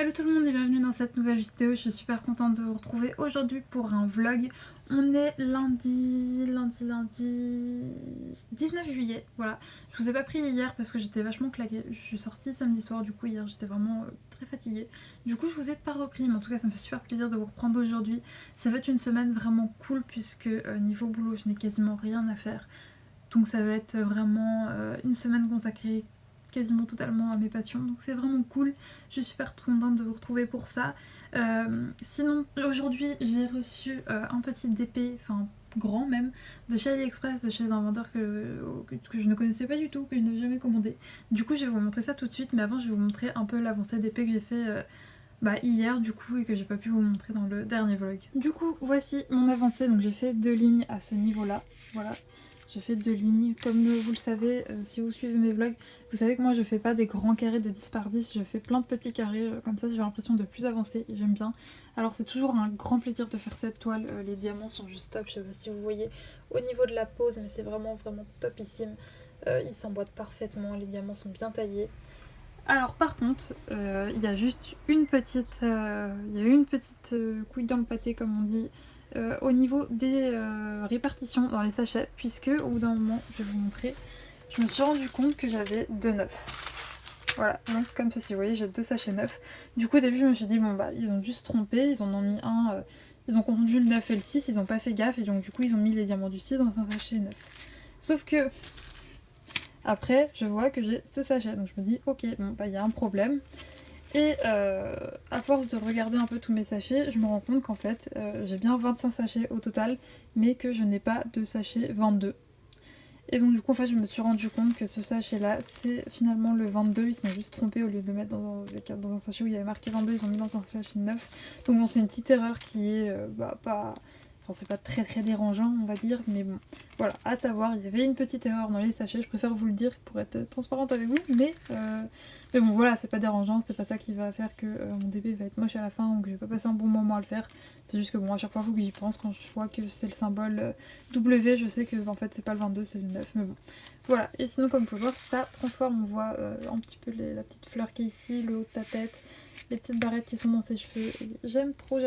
Hello tout le monde et bienvenue dans cette nouvelle vidéo, je suis super contente de vous retrouver aujourd'hui pour un vlog. On est lundi 19 juillet, voilà. Je vous ai pas pris hier parce que j'étais vachement claquée, je suis sortie samedi soir, du coup hier j'étais vraiment très fatiguée. Du coup je vous ai pas repris, mais en tout cas ça me fait super plaisir de vous reprendre aujourd'hui. Ça va être une semaine vraiment cool puisque niveau boulot je n'ai quasiment rien à faire. Donc ça va être vraiment une semaine consacrée quasiment totalement à mes passions, donc c'est vraiment cool. Je suis super contente de vous retrouver pour ça. Sinon aujourd'hui j'ai reçu un petit DP, enfin grand même, de chez AliExpress, de chez un vendeur que je ne connaissais pas du tout, que je n'avais jamais commandé. Du coup je vais vous montrer ça tout de suite, mais avant je vais vous montrer un peu l'avancée DP que j'ai fait hier du coup et que j'ai pas pu vous montrer dans le dernier vlog. Du coup voici mon avancée, donc j'ai fait 2 lignes à ce niveau là, voilà. J'ai fait 2 lignes, comme vous le savez, si vous suivez mes vlogs, vous savez que moi je fais pas des grands carrés de 10 par 10, je fais plein de petits carrés, comme ça j'ai l'impression de plus avancer et j'aime bien. Alors c'est toujours un grand plaisir de faire cette toile, les diamants sont juste top, je sais pas si vous voyez au niveau de la pose, mais c'est vraiment topissime. Ils s'emboîtent parfaitement, les diamants sont bien taillés. Alors par contre, il y a juste une petite, couille dans le pâté comme on dit, au niveau des répartitions dans les sachets, puisque au bout d'un moment, je vais vous montrer, je me suis rendu compte que j'avais 2 neufs. Voilà, donc comme ceci, vous voyez, j'ai 2 sachets neufs. Du coup au début je me suis dit, bon bah ils ont dû se tromper, ils en ont mis un, ils ont confondu le 9 et le 6, ils ont pas fait gaffe, et donc du coup ils ont mis les diamants du 6 dans un sachet neuf. Sauf que après, je vois que j'ai ce sachet, donc je me dis, ok, bon, bah il y a un problème. Et à force de regarder un peu tous mes sachets, je me rends compte qu'en fait, j'ai bien 25 sachets au total, mais que je n'ai pas de sachet 22. Et donc du coup, en fait, je me suis rendu compte que ce sachet-là, c'est finalement le 22, ils sont juste trompés, au lieu de le mettre dans un sachet où il y avait marqué 22, ils ont mis dans un sachet 9. Donc bon, c'est une petite erreur qui est pas... Enfin, c'est pas très dérangeant, on va dire, mais bon, voilà, à savoir, il y avait une petite erreur dans les sachets, je préfère vous le dire pour être transparente avec vous, mais bon, voilà, c'est pas dérangeant, c'est pas ça qui va faire que mon DP va être moche à la fin ou que je vais pas passer un bon moment à le faire. C'est juste que bon, à chaque fois, faut que j'y pense, quand je vois que c'est le symbole W, je sais que en fait, c'est pas le 22, c'est le 9, mais bon. Voilà, et sinon, comme vous pouvez voir, ça prend forme, on voit un petit peu la petite fleur qui est ici, le haut de sa tête, les petites barrettes qui sont dans ses cheveux. J'aime trop.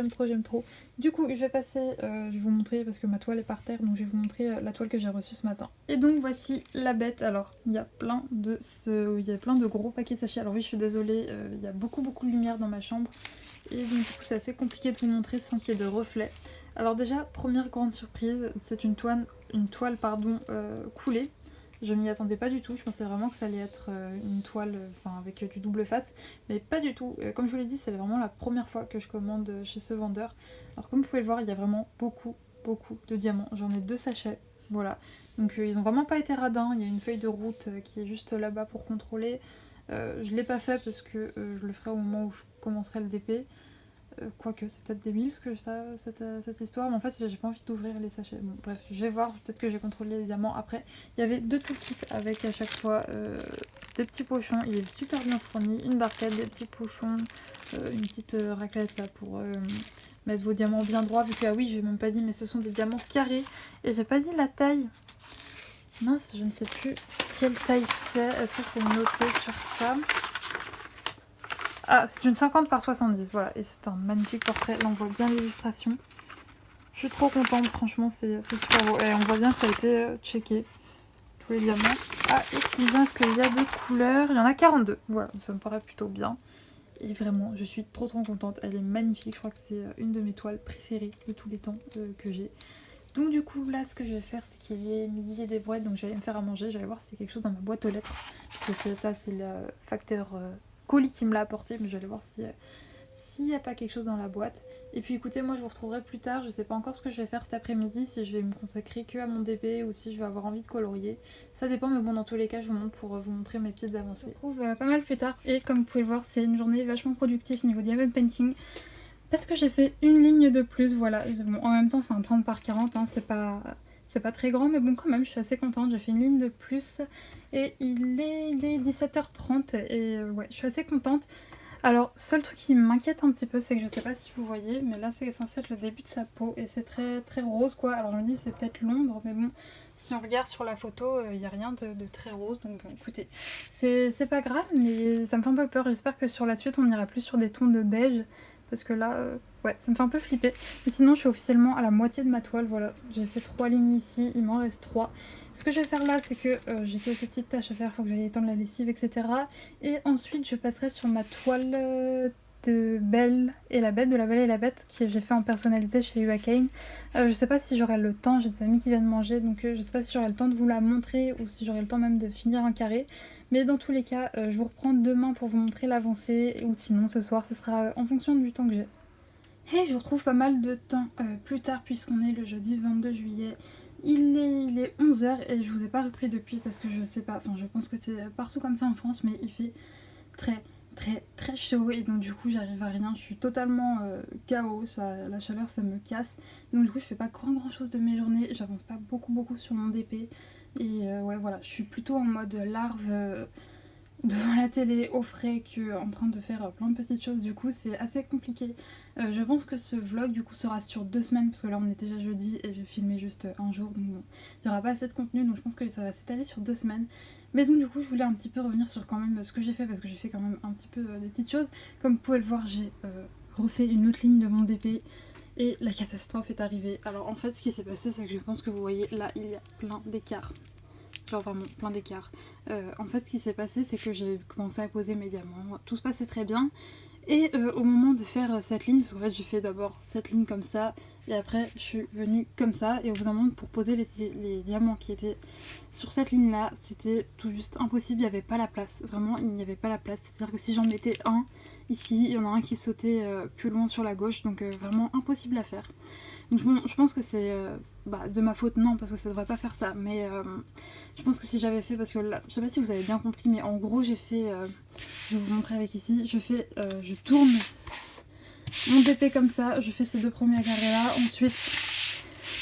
Du coup, je vais passer, je vais vous montrer, parce que ma toile est par terre, donc je vais vous montrer la toile que j'ai reçue ce matin. Et donc voici la bête. Alors, il y a plein de gros paquets de sachets. Alors oui, je suis désolée, il y a beaucoup de lumière dans ma chambre. Et donc du coup, c'est assez compliqué de vous montrer sans qu'il y ait de reflets. Alors déjà, première grande surprise, c'est une toile coulée. Je m'y attendais pas du tout, je pensais vraiment que ça allait être une toile avec du double face, mais pas du tout. Comme je vous l'ai dit, c'est vraiment la première fois que je commande chez ce vendeur. Alors comme vous pouvez le voir, il y a vraiment beaucoup de diamants. J'en ai 2 sachets, voilà. Donc ils ont vraiment pas été radins, il y a une feuille de route qui est juste là-bas pour contrôler. Je l'ai pas fait parce que je le ferai au moment où je commencerai le DP. Quoique c'est peut-être débile ce que cette histoire, mais en fait j'ai pas envie d'ouvrir les sachets. Bon bref, je vais voir, peut-être que j'ai contrôlé les diamants après. Il y avait 2 toolkits avec à chaque fois des petits pochons, il est super bien fourni, une barquette, des petits pochons, une petite raclette là pour mettre vos diamants bien droits, vu que ah oui j'ai même pas dit, mais ce sont des diamants carrés, et j'ai pas dit la taille. Mince, je ne sais plus quelle taille c'est, est-ce que c'est noté sur ça? Ah, c'est une 50 par 70, voilà, et c'est un magnifique portrait, là on voit bien l'illustration. Je suis trop contente, franchement c'est super beau, et on voit bien que ça a été checké, tous les diamants. Ah, et combien est-ce qu'il y a de couleurs? Il y en a 42, voilà, ça me paraît plutôt bien. Et vraiment, je suis trop contente, elle est magnifique, je crois que c'est une de mes toiles préférées de tous les temps que j'ai. Donc du coup là ce que je vais faire c'est qu'il est midi et des brouettes, donc je vais aller me faire à manger, je vais voir s'il y a quelque chose dans ma boîte aux lettres, parce que ça c'est le facteur colis qui me l'a apporté, mais je vais aller voir s'il n'y a pas quelque chose dans la boîte. Et puis écoutez, moi je vous retrouverai plus tard, je sais pas encore ce que je vais faire cet après-midi, si je vais me consacrer que à mon DP ou si je vais avoir envie de colorier. Ça dépend, mais bon dans tous les cas je vous montre pour vous montrer mes petites avancées. Je vous retrouve pas mal plus tard, et comme vous pouvez le voir c'est une journée vachement productive niveau diamond painting. Parce que j'ai fait une ligne de plus, voilà. Bon, en même temps c'est un 30 par 40, hein, c'est pas très grand, mais bon quand même je suis assez contente, j'ai fait une ligne de plus et il est 17h30 et ouais je suis assez contente. Alors, seul truc qui m'inquiète un petit peu, c'est que je sais pas si vous voyez, mais là c'est censé être le début de sa peau et c'est très très rose quoi. Alors je me dis c'est peut-être l'ombre, mais bon, si on regarde sur la photo, il n'y a rien de très rose, donc bon, écoutez, c'est pas grave, mais ça me fait un peu peur. J'espère que sur la suite on ira plus sur des tons de beige, parce que là, ouais, ça me fait un peu flipper. Mais sinon, je suis officiellement à la moitié de ma toile, voilà. J'ai fait 3 lignes ici, il m'en reste 3. Ce que je vais faire là, c'est que j'ai quelques petites tâches à faire, il faut que j'aille étendre la lessive, etc. Et ensuite, je passerai sur ma toile de Belle et la Bête, de la Belle et la Bête, que j'ai fait en personnalisé chez UAKane. Je sais pas si j'aurai le temps, j'ai des amis qui viennent manger, donc je sais pas si j'aurai le temps de vous la montrer ou si j'aurai le temps même de finir un carré. Mais dans tous les cas, je vous reprends demain pour vous montrer l'avancée, ou sinon ce soir, ce sera en fonction du temps que j'ai. Et je vous retrouve pas mal de temps plus tard, puisqu'on est le jeudi 22 juillet. Il est 11h et je vous ai pas repris depuis parce que je sais pas, enfin je pense que c'est partout comme ça en France, mais il fait très très très chaud et donc du coup j'arrive à rien, je suis totalement KO, la chaleur ça me casse, donc du coup je fais pas grand chose de mes journées, j'avance pas beaucoup sur mon DP et ouais voilà, je suis plutôt en mode larve devant la télé au frais que en train de faire plein de petites choses, du coup c'est assez compliqué. Je pense que ce vlog du coup sera sur 2 semaines parce que là on est déjà jeudi et j'ai filmé juste un jour, donc bon, il n'y aura pas assez de contenu, donc je pense que ça va s'étaler sur 2 semaines. Mais donc du coup je voulais un petit peu revenir sur quand même ce que j'ai fait, parce que j'ai fait quand même un petit peu des petites choses. Comme vous pouvez le voir, j'ai refait une autre ligne de mon DP et la catastrophe est arrivée. Alors en fait ce qui s'est passé, c'est que je pense que vous voyez là il y a plein d'écarts. Genre vraiment plein d'écarts. En fait ce qui s'est passé, c'est que j'ai commencé à poser mes diamants, tout se passait très bien. Et au moment de faire cette ligne, parce qu'en fait j'ai fait d'abord cette ligne comme ça, et après je suis venue comme ça, et au bout d'un moment pour poser les diamants qui étaient sur cette ligne là, c'était tout juste impossible, il n'y avait pas la place, vraiment il n'y avait pas la place, c'est-à-dire que si j'en mettais un ici, il y en a un qui sautait plus loin sur la gauche, donc vraiment impossible à faire. Donc je pense que c'est de ma faute, non, parce que ça devrait pas faire ça, mais je pense que si j'avais fait, parce que là, je sais pas si vous avez bien compris, mais en gros j'ai fait, je vais vous montrer avec ici, je tourne mon DP comme ça, je fais ces 2 premiers carrés là, ensuite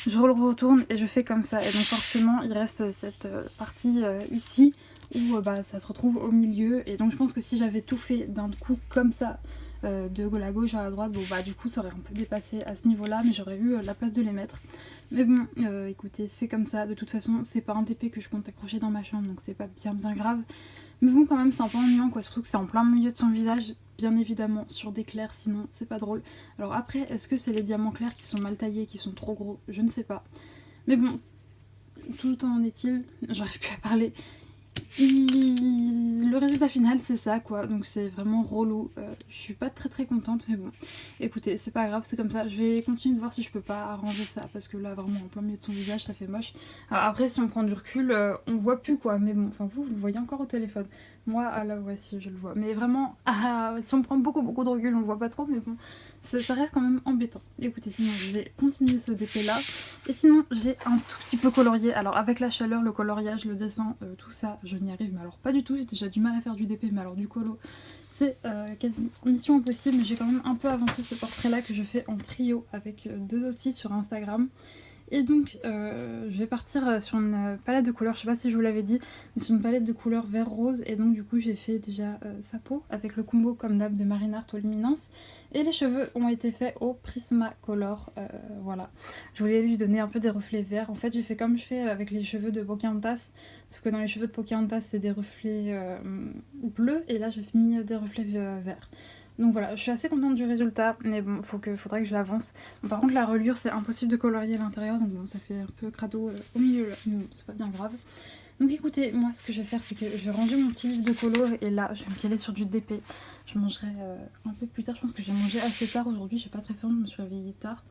je le retourne et je fais comme ça, et donc forcément il reste cette partie ici où ça se retrouve au milieu, et donc je pense que si j'avais tout fait d'un coup comme ça, de la gauche à la droite, bon du coup ça aurait un peu dépassé à ce niveau là, mais j'aurais eu la place de les mettre. Mais bon, écoutez, c'est comme ça, de toute façon c'est pas un DP que je compte accrocher dans ma chambre, donc c'est pas bien grave. Mais bon, quand même c'est un peu ennuyant quoi, surtout que c'est en plein milieu de son visage, bien évidemment sur des clairs, sinon c'est pas drôle. Alors après, est-ce que c'est les diamants clairs qui sont mal taillés, qui sont trop gros? Je ne sais pas. Mais bon, tout en est-il, j'arrive plus à parler. Le résultat final c'est ça quoi, donc c'est vraiment relou, je suis pas très contente, mais bon écoutez c'est pas grave, c'est comme ça, je vais continuer de voir si je peux pas arranger ça, parce que là vraiment en plein milieu de son visage ça fait moche. Alors, après si on prend du recul on voit plus quoi, mais bon enfin vous le voyez encore au téléphone, moi là ouais si je le vois, mais vraiment si on prend beaucoup de recul on le voit pas trop, mais bon ça reste quand même embêtant. Écoutez, sinon je vais continuer ce DP là. Et sinon j'ai un tout petit peu colorié. Alors avec la chaleur, le coloriage, le dessin, tout ça, je n'y arrive mais alors pas du tout. J'ai déjà du mal à faire du DP, mais alors du colo, c'est quasi mission impossible. Mais j'ai quand même un peu avancé ce portrait là que je fais en trio avec 2 autres filles sur Instagram. Et donc je vais partir sur une palette de couleurs, je sais pas si je vous l'avais dit, mais sur une palette de couleurs vert rose, et donc du coup j'ai fait déjà sa peau avec le combo comme d'hab de Marinart au Luminance, et les cheveux ont été faits au Prismacolor, voilà. Je voulais lui donner un peu des reflets verts, en fait j'ai fait comme je fais avec les cheveux de Pocahontas, sauf que dans les cheveux de Pocahontas c'est des reflets bleus, et là j'ai mis des reflets verts. Donc voilà, je suis assez contente du résultat, mais bon, faudrait que je l'avance. Bon, par contre, la reliure, c'est impossible de colorier à l'intérieur, donc bon, ça fait un peu crado au milieu là, mais bon, c'est pas bien grave. Donc écoutez, moi, ce que je vais faire, c'est que je vais ranger mon petit livre de colo, et là, je vais me caler sur du DP. Je mangerai un peu plus tard, je pense que j'ai mangé assez tard aujourd'hui, j'ai pas très faim, je me suis réveillée tard.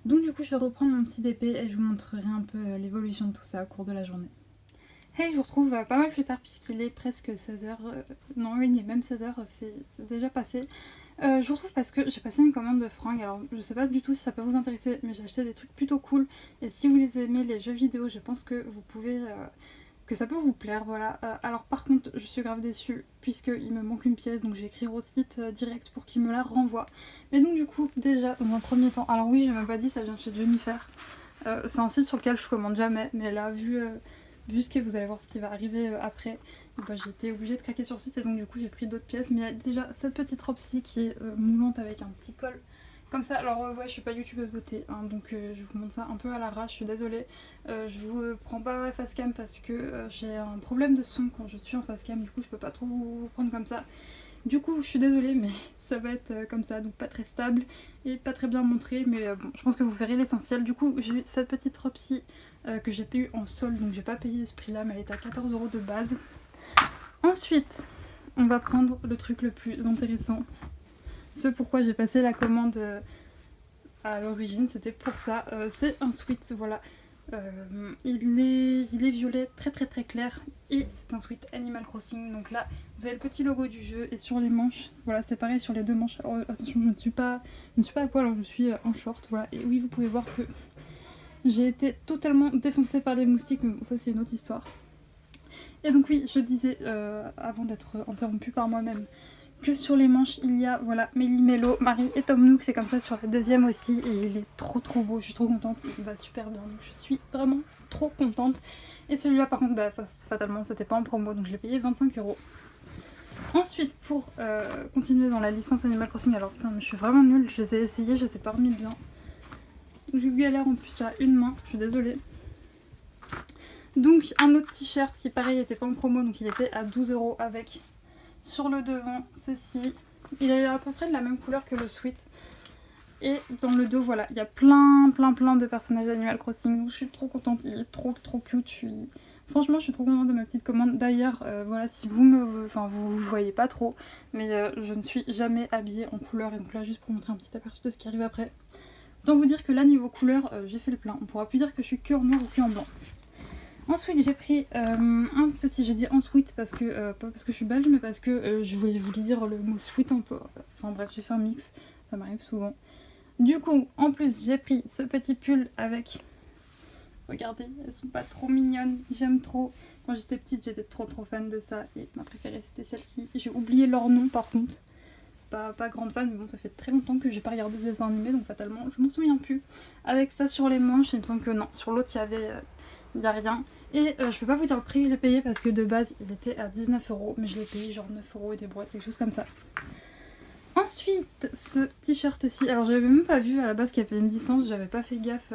Donc du coup, je vais reprendre mon petit DP et je vous montrerai un peu l'évolution de tout ça au cours de la journée. Hey, je vous retrouve pas mal plus tard puisqu'il est presque 16h, non oui il est même 16h, c'est déjà passé. Je vous retrouve parce que j'ai passé une commande de fringues, alors je sais pas du tout si ça peut vous intéresser, mais j'ai acheté des trucs plutôt cool, et si vous les aimez les jeux vidéo, je pense que vous pouvez, que ça peut vous plaire, voilà. Alors par contre je suis grave déçue puisqu'il me manque une pièce, donc je vais écrire au site direct pour qu'il me la renvoie. Mais donc du coup déjà dans un premier temps, alors oui j'ai même pas dit, ça vient de chez Jennifer, c'est un site sur lequel je commande jamais, mais là vu vu ce que vous allez voir ce qui va arriver après, bah, j'ai été obligée de craquer sur le site et donc du coup j'ai pris d'autres pièces. Mais il y a déjà cette petite robe-ci qui est moulante avec un petit col comme ça. Alors ouais, je suis pas youtubeuse beauté, hein, donc je vous montre ça un peu à l'arrache, je suis désolée. Je vous prends pas face cam parce que j'ai un problème de son quand je suis en face cam, du coup je peux pas trop vous prendre comme ça. Du coup je suis désolée mais ça va être comme ça, donc pas très stable et pas très bien montré, mais bon, je pense que vous verrez l'essentiel. Du coup j'ai eu cette petite robe-ci que j'ai eu en solde, donc j'ai pas payé ce prix là, mais elle était à 14 € de base. Ensuite on va prendre le truc le plus intéressant, ce pourquoi j'ai passé la commande à l'origine, c'était pour ça. C'est un sweat, voilà. Il est violet très très très clair et c'est un sweat Animal Crossing. Donc là vous avez le petit logo du jeu et sur les manches, voilà, c'est pareil sur les deux manches. Alors attention, je ne suis pas à poil, alors je suis en short, voilà. Et oui, vous pouvez voir que j'ai été totalement défoncée par les moustiques, mais bon, ça c'est une autre histoire. Et donc oui, je disais avant d'être interrompue par moi-même que sur les manches il y a, voilà, Mélie Mélo, Marie et Tom Nook, c'est comme ça sur la deuxième aussi et il est trop beau, je suis trop contente, il va super bien, donc je suis vraiment trop contente. Et celui-là par contre, bah, fatalement c'était pas en promo, donc je l'ai payé 25 €. Ensuite pour continuer dans la licence Animal Crossing, alors putain mais je suis vraiment nulle, je les ai essayés, je les ai pas remis bien. J'ai galère en plus à une main, je suis désolée. Donc un autre t-shirt qui pareil était pas en promo, donc il était à 12 € avec sur le devant ceci, il est à peu près de la même couleur que le sweat. Et dans le dos, voilà, il y a plein de personnages d'Animal Crossing, donc je suis trop contente, il est trop cute. Franchement je suis trop contente de ma petite commande. D'ailleurs voilà, si vous voyez pas trop, mais je ne suis jamais habillée en couleur, et donc là juste pour montrer un petit aperçu de ce qui arrive après. Autant vous dire que là niveau couleur j'ai fait le plein, on pourra plus dire que je suis que en noir ou que en blanc. Ensuite j'ai pris un petit, j'ai dit en sweat parce que, pas parce que je suis belge, mais parce que je voulais vous dire le mot sweat un peu, enfin bref j'ai fait un mix, ça m'arrive souvent. Du coup en plus j'ai pris ce petit pull avec, regardez, elles sont pas trop mignonnes, j'aime trop. Quand j'étais petite j'étais trop fan de ça et ma préférée c'était celle-ci. J'ai oublié leur nom par contre, pas grande fan, mais bon ça fait très longtemps que j'ai pas regardé des dessins animés donc fatalement je m'en souviens plus. Avec ça sur les manches, il me semble que non, sur l'autre il y a rien. Et je peux pas vous dire le prix que j'ai payé parce que de base il était à 19 €, mais je l'ai payé genre 9 € et des brouettes, quelque chose comme ça. Ensuite ce t-shirt-ci, alors j'avais même pas vu à la base qu'il y avait une licence, j'avais pas fait gaffe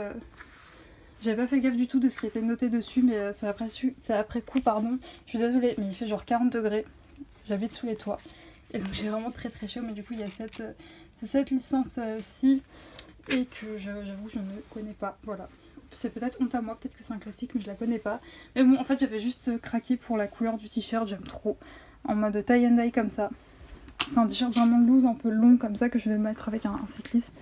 du tout de ce qui était noté dessus, mais c'est après coup, pardon. Je suis désolée, mais il fait genre 40 degrés, j'habite sous les toits et donc j'ai vraiment très chaud, mais du coup il y a cette licence-ci et que j'avoue je ne connais pas, voilà. C'est peut-être honte à moi, peut-être que c'est un classique, mais je la connais pas. Mais bon, en fait, j'avais juste craqué pour la couleur du t-shirt, j'aime trop. En mode tie and dye comme ça. C'est un t-shirt vraiment loose, un peu long comme ça, que je vais mettre avec un cycliste.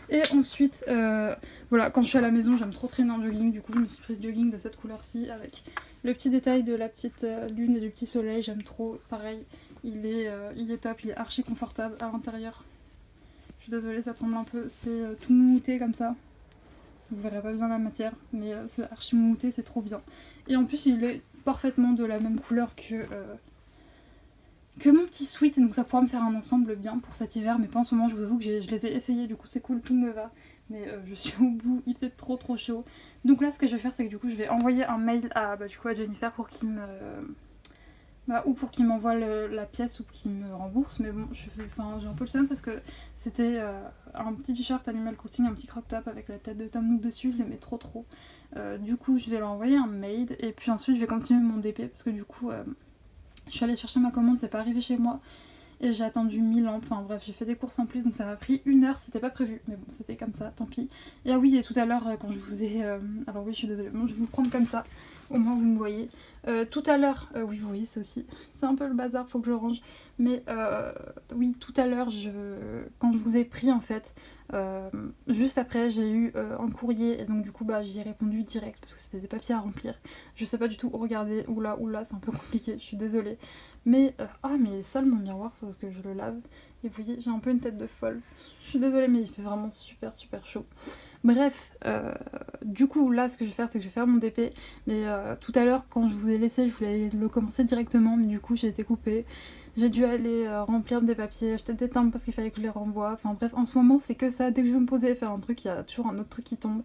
Et ensuite, voilà, quand je suis à la maison, j'aime trop traîner en jogging. Du coup, je me suis prise jogging de cette couleur-ci, avec le petit détail de la petite lune et du petit soleil. J'aime trop, pareil, il est top, il est archi confortable à l'intérieur. Je suis désolée, ça tremble un peu, c'est tout mouté comme ça. Vous verrez pas bien la matière, mais c'est archi mouté, c'est trop bien. Et en plus il est parfaitement de la même couleur que mon petit sweat, donc ça pourra me faire un ensemble bien pour cet hiver, mais pas en ce moment, je vous avoue que je les ai essayés, du coup c'est cool, tout me va. Mais je suis au bout, il fait trop chaud. Donc là ce que je vais faire c'est que du coup je vais envoyer un mail à Jennifer pour qu'il me... ou pour qu'il m'envoie la pièce ou qu'il me rembourse, mais bon j'ai un peu le seum parce que c'était un petit t-shirt Animal Crossing, un petit crop top avec la tête de Tom Nook dessus, je l'aimais trop. Du coup je vais leur envoyer un mail et puis ensuite je vais continuer mon DP parce que du coup je suis allée chercher ma commande, c'est pas arrivé chez moi et j'ai attendu 1000 ans, enfin bref j'ai fait des courses en plus donc ça m'a pris 1 heure, c'était pas prévu, mais bon c'était comme ça, tant pis. Et ah oui, et tout à l'heure quand je vous ai... alors oui je suis désolée, bon je vais vous prendre comme ça, au moins vous me voyez. Tout à l'heure, oui vous voyez c'est aussi, c'est un peu le bazar, faut que je range, mais oui tout à l'heure quand je vous ai pris en fait, juste après j'ai eu un courrier et donc du coup j'y ai répondu direct parce que c'était des papiers à remplir. Je sais pas du tout regarder, oula c'est un peu compliqué, je suis désolée. Mais mais il est sale mon miroir, faut que je le lave. Et vous voyez j'ai un peu une tête de folle, je suis désolée mais il fait vraiment super chaud. Bref, du coup là ce que je vais faire c'est que je vais faire mon DP, mais tout à l'heure quand je vous ai laissé je voulais le commencer directement, mais du coup j'ai été coupée. J'ai dû aller remplir des papiers, acheter des timbres parce qu'il fallait que je les renvoie, enfin bref en ce moment c'est que ça, dès que je veux me poser et faire un truc il y a toujours un autre truc qui tombe.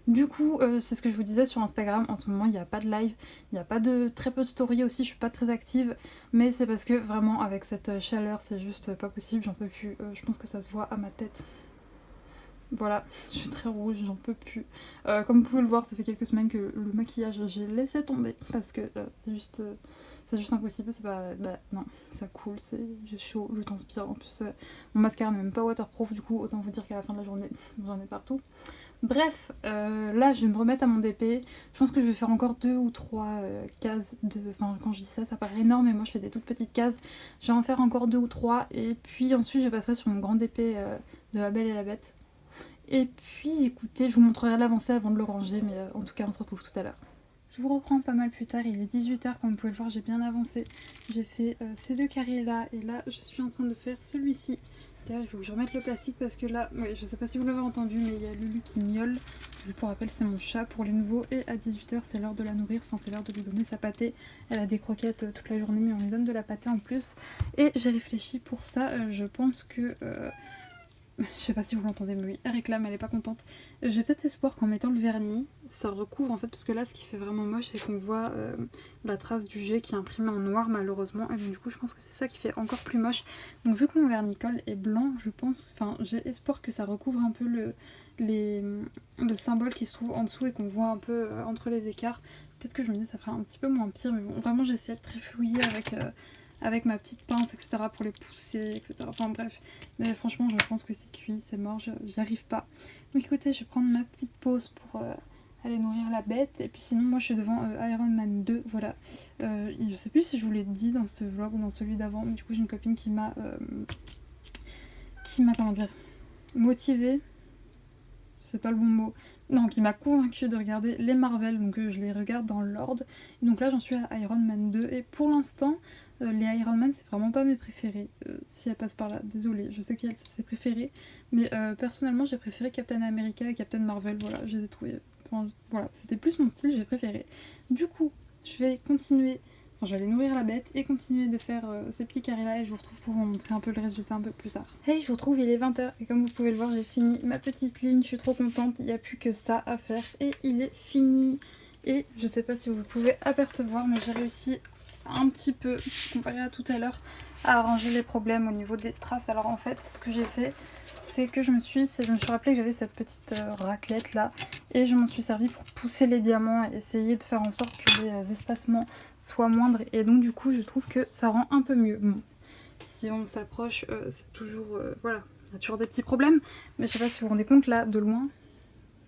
Du coup, c'est ce que je vous disais sur Instagram, en ce moment il n'y a pas de live, il n'y a pas de très peu de story aussi, je suis pas très active, mais c'est parce que vraiment avec cette chaleur c'est juste pas possible, j'en peux plus, je pense que ça se voit à ma tête. Voilà, je suis très rouge, j'en peux plus. Comme vous pouvez le voir, ça fait quelques semaines que le maquillage j'ai laissé tomber parce que c'est juste impossible, c'est pas. Bah non, ça coule, j'ai chaud, je transpire. En plus, mon mascara n'est même pas waterproof, du coup, autant vous dire qu'à la fin de la journée, j'en ai partout. Bref, là je vais me remettre à mon DP. Je pense que je vais faire encore 2 ou 3 cases de. Enfin, quand je dis ça, ça paraît énorme, mais moi je fais des toutes petites cases. Je vais en faire encore 2 ou 3, et puis ensuite je passerai sur mon grand DP de La Belle et la Bête. Et puis écoutez, je vous montrerai l'avancée avant de le ranger, mais en tout cas on se retrouve tout à l'heure. Je vous reprends pas mal plus tard, il est 18h, comme vous pouvez le voir, j'ai bien avancé. J'ai fait ces deux carrés là, et là je suis en train de faire celui-ci. D'ailleurs il faut que je remette le plastique parce que là, oui, je sais pas si vous l'avez entendu, mais il y a Lulu qui miaule. Pour rappel, c'est mon chat pour les nouveaux, et à 18h c'est l'heure de la nourrir, enfin c'est l'heure de lui donner sa pâtée. Elle a des croquettes toute la journée, mais on lui donne de la pâtée en plus. Et j'ai réfléchi pour ça, je pense que... je sais pas si vous l'entendez, mais oui, elle réclame, elle est pas contente. J'ai peut-être espoir qu'en mettant le vernis, ça recouvre en fait, parce que là ce qui fait vraiment moche, c'est qu'on voit la trace du jet qui est imprimée en noir malheureusement, et donc du coup je pense que c'est ça qui fait encore plus moche. Donc vu que mon vernicole est blanc, je pense, enfin j'ai espoir que ça recouvre un peu le symbole qui se trouve en dessous et qu'on voit un peu entre les écarts. Peut-être que je me dis ça fera un petit peu moins pire, mais bon, vraiment j'ai essayé de trifouiller avec ma petite pince, etc. pour les pousser, etc. Enfin bref, mais franchement je pense que c'est cuit, c'est mort, j'y arrive pas. Donc écoutez, je vais prendre ma petite pause pour aller nourrir la bête, et puis sinon moi je suis devant Iron Man 2, voilà. Je sais plus si je vous l'ai dit dans ce vlog ou dans celui d'avant, mais du coup j'ai une copine qui m'a comment dire, motivée, c'est pas le bon mot, non, qui m'a convaincue de regarder les Marvel, donc je les regarde dans l'ordre. Donc là j'en suis à Iron Man 2, et pour l'instant les Iron Man c'est vraiment pas mes préférés, si elle passe par là, désolée, je sais qu'elle c'est ses préférés, mais personnellement j'ai préféré Captain America et Captain Marvel, voilà, je les ai trouvés, enfin, voilà, c'était plus mon style, j'ai préféré. Du coup, je vais continuer, enfin, je vais aller nourrir la bête et continuer de faire ces petits carrés là, et je vous retrouve pour vous montrer un peu le résultat un peu plus tard. Hey, je vous retrouve, il est 20h, et comme vous pouvez le voir, j'ai fini ma petite ligne, je suis trop contente, il n'y a plus que ça à faire, et il est fini. Et je sais pas si vous pouvez apercevoir, mais j'ai réussi un petit peu, comparé à tout à l'heure, à arranger les problèmes au niveau des traces. Alors en fait, ce que j'ai fait, c'est que je me suis rappelé que j'avais cette petite raclette là, et je m'en suis servi pour pousser les diamants et essayer de faire en sorte que les espacements soient moindres, et donc du coup je trouve que ça rend un peu mieux. Bon, si on s'approche, c'est toujours, voilà, il y a toujours des petits problèmes, mais je sais pas si vous vous rendez compte là, de loin,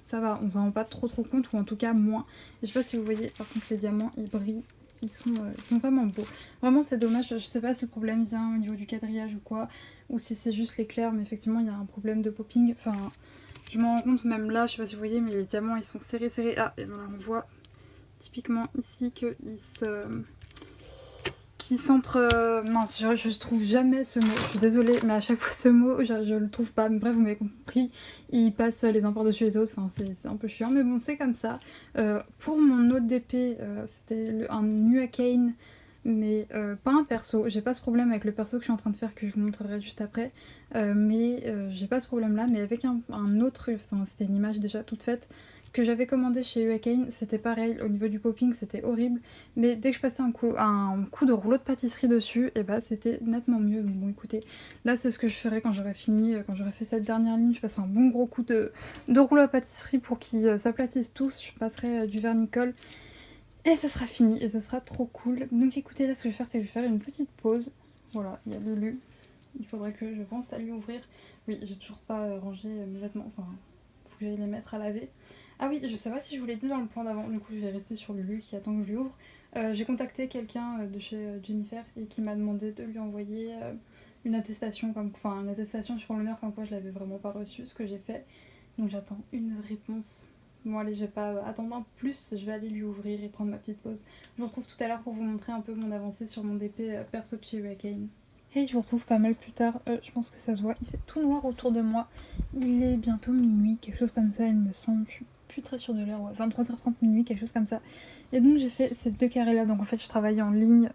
ça va, on s'en rend pas trop compte, ou en tout cas moins. Et je sais pas si vous voyez, par contre les diamants ils brillent, ils sont vraiment beaux. Vraiment c'est dommage, je sais pas si le problème vient au niveau du quadrillage ou quoi, ou si c'est juste l'éclair, mais effectivement il y a un problème de popping. Enfin, je m'en rends compte même là, je sais pas si vous voyez, mais les diamants ils sont serrés. Ah, et voilà, on voit typiquement ici qu'ils qui s'entre... mince, je trouve jamais ce mot, je suis désolée, mais à chaque fois ce mot, je le trouve pas. Mais bref, vous m'avez compris, il passe les uns par-dessus les autres, enfin c'est un peu chiant, mais bon, c'est comme ça. Pour mon autre DP, c'était un Nuakane, mais pas un perso. J'ai pas ce problème avec le perso que je suis en train de faire, que je vous montrerai juste après, mais j'ai pas ce problème-là, mais avec un autre, enfin, c'était une image déjà toute faite, que j'avais commandé chez Nuakane, c'était pareil, au niveau du popping c'était horrible, mais dès que je passais un coup de rouleau de pâtisserie dessus, et bah c'était nettement mieux. Bon écoutez, là c'est ce que je ferai quand j'aurai fini, quand j'aurai fait cette dernière ligne, je passerai un bon gros coup de rouleau à pâtisserie pour qu'ils s'aplatissent tous, je passerai du vernicole, et ça sera fini, et ça sera trop cool. Donc écoutez, là ce que je vais faire, c'est que je vais faire une petite pause. Voilà, il y a Lulu, il faudrait que je pense à lui ouvrir. Oui, j'ai toujours pas rangé mes vêtements, enfin, faut que j'aille les mettre à laver. Ah oui, je sais pas si je vous l'ai dit dans le plan d'avant, du coup je vais rester sur Lulu qui attend que je lui ouvre. J'ai contacté quelqu'un de chez Jennifer et qui m'a demandé de lui envoyer une attestation, une attestation sur l'honneur comme quoi je l'avais vraiment pas reçue, ce que j'ai fait. Donc j'attends une réponse. Bon allez, je vais pas attendre un plus, je vais aller lui ouvrir et prendre ma petite pause. Je vous retrouve tout à l'heure pour vous montrer un peu mon avancée sur mon DP perso de chez Hurricane. Et je vous retrouve pas mal plus tard, je pense que ça se voit, il fait tout noir autour de moi. Il est bientôt minuit, quelque chose comme ça il me semble, je suis plus très sûre de l'heure, ouais, 23h30 minuit, quelque chose comme ça. Et donc j'ai fait ces deux carrés là, donc en fait je travaillais en ligne,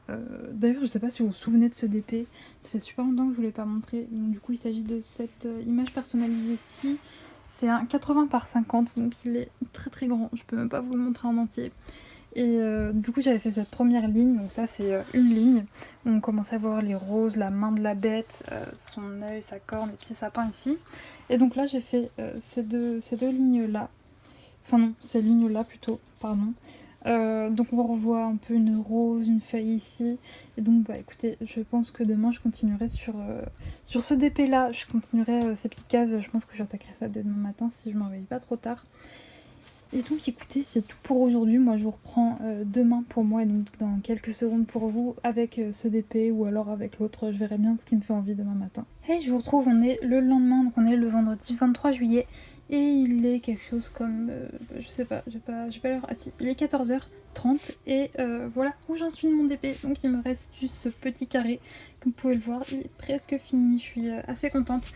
d'ailleurs je sais pas si vous vous souvenez de ce DP, ça fait super longtemps que je vous l'ai pas montré, donc du coup il s'agit de cette image personnalisée-ci. C'est un 80 par 50, donc il est très très grand, je peux même pas vous le montrer en entier. Et du coup j'avais fait cette première ligne, donc ça c'est une ligne où on commence à voir les roses, la main de la bête, son œil, sa corne, les petits sapins ici. Et donc là j'ai fait ces deux lignes là, enfin non, ces lignes là plutôt, pardon. Donc on revoit un peu une rose, une feuille ici. Et donc bah écoutez, je pense que demain je continuerai sur ce DP là, je continuerai ces petites cases, je pense que j'attaquerai ça dès demain matin si je m'en réveille pas trop tard. Et donc écoutez, c'est tout pour aujourd'hui. Moi je vous reprends demain pour moi et donc dans quelques secondes pour vous avec ce DP ou alors avec l'autre. Je verrai bien ce qui me fait envie demain matin. Et je vous retrouve, on est le lendemain, donc on est le vendredi 23 juillet. Et il est quelque chose comme, je sais pas, j'ai pas l'heure, ah si, il est 14h30 et voilà où j'en suis de mon DP. Donc il me reste juste ce petit carré, comme vous pouvez le voir, il est presque fini, je suis assez contente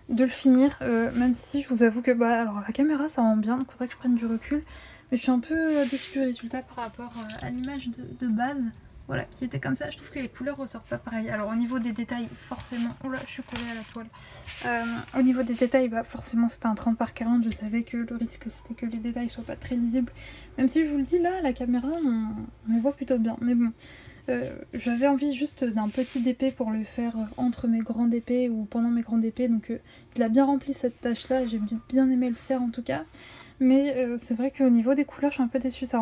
de le finir, même si je vous avoue que, bah alors la caméra ça rend bien, donc il faudrait que je prenne du recul, mais je suis un peu déçue du résultat par rapport à l'image de base. Voilà, qui était comme ça. Je trouve que les couleurs ressortent pas pareil. Alors au niveau des détails, forcément... Oh là, je suis collée à la toile. Au niveau des détails, bah forcément c'était un 30 par 40. Je savais que le risque c'était que les détails soient pas très lisibles. Même si je vous le dis, là, à la caméra, on les voit plutôt bien. Mais bon, j'avais envie juste d'un petit DP pour le faire entre mes grands DP ou pendant mes grands DP. Donc il a bien rempli cette tâche-là. J'ai bien aimé le faire en tout cas. Mais c'est vrai qu'au niveau des couleurs, je suis un peu déçue. Ça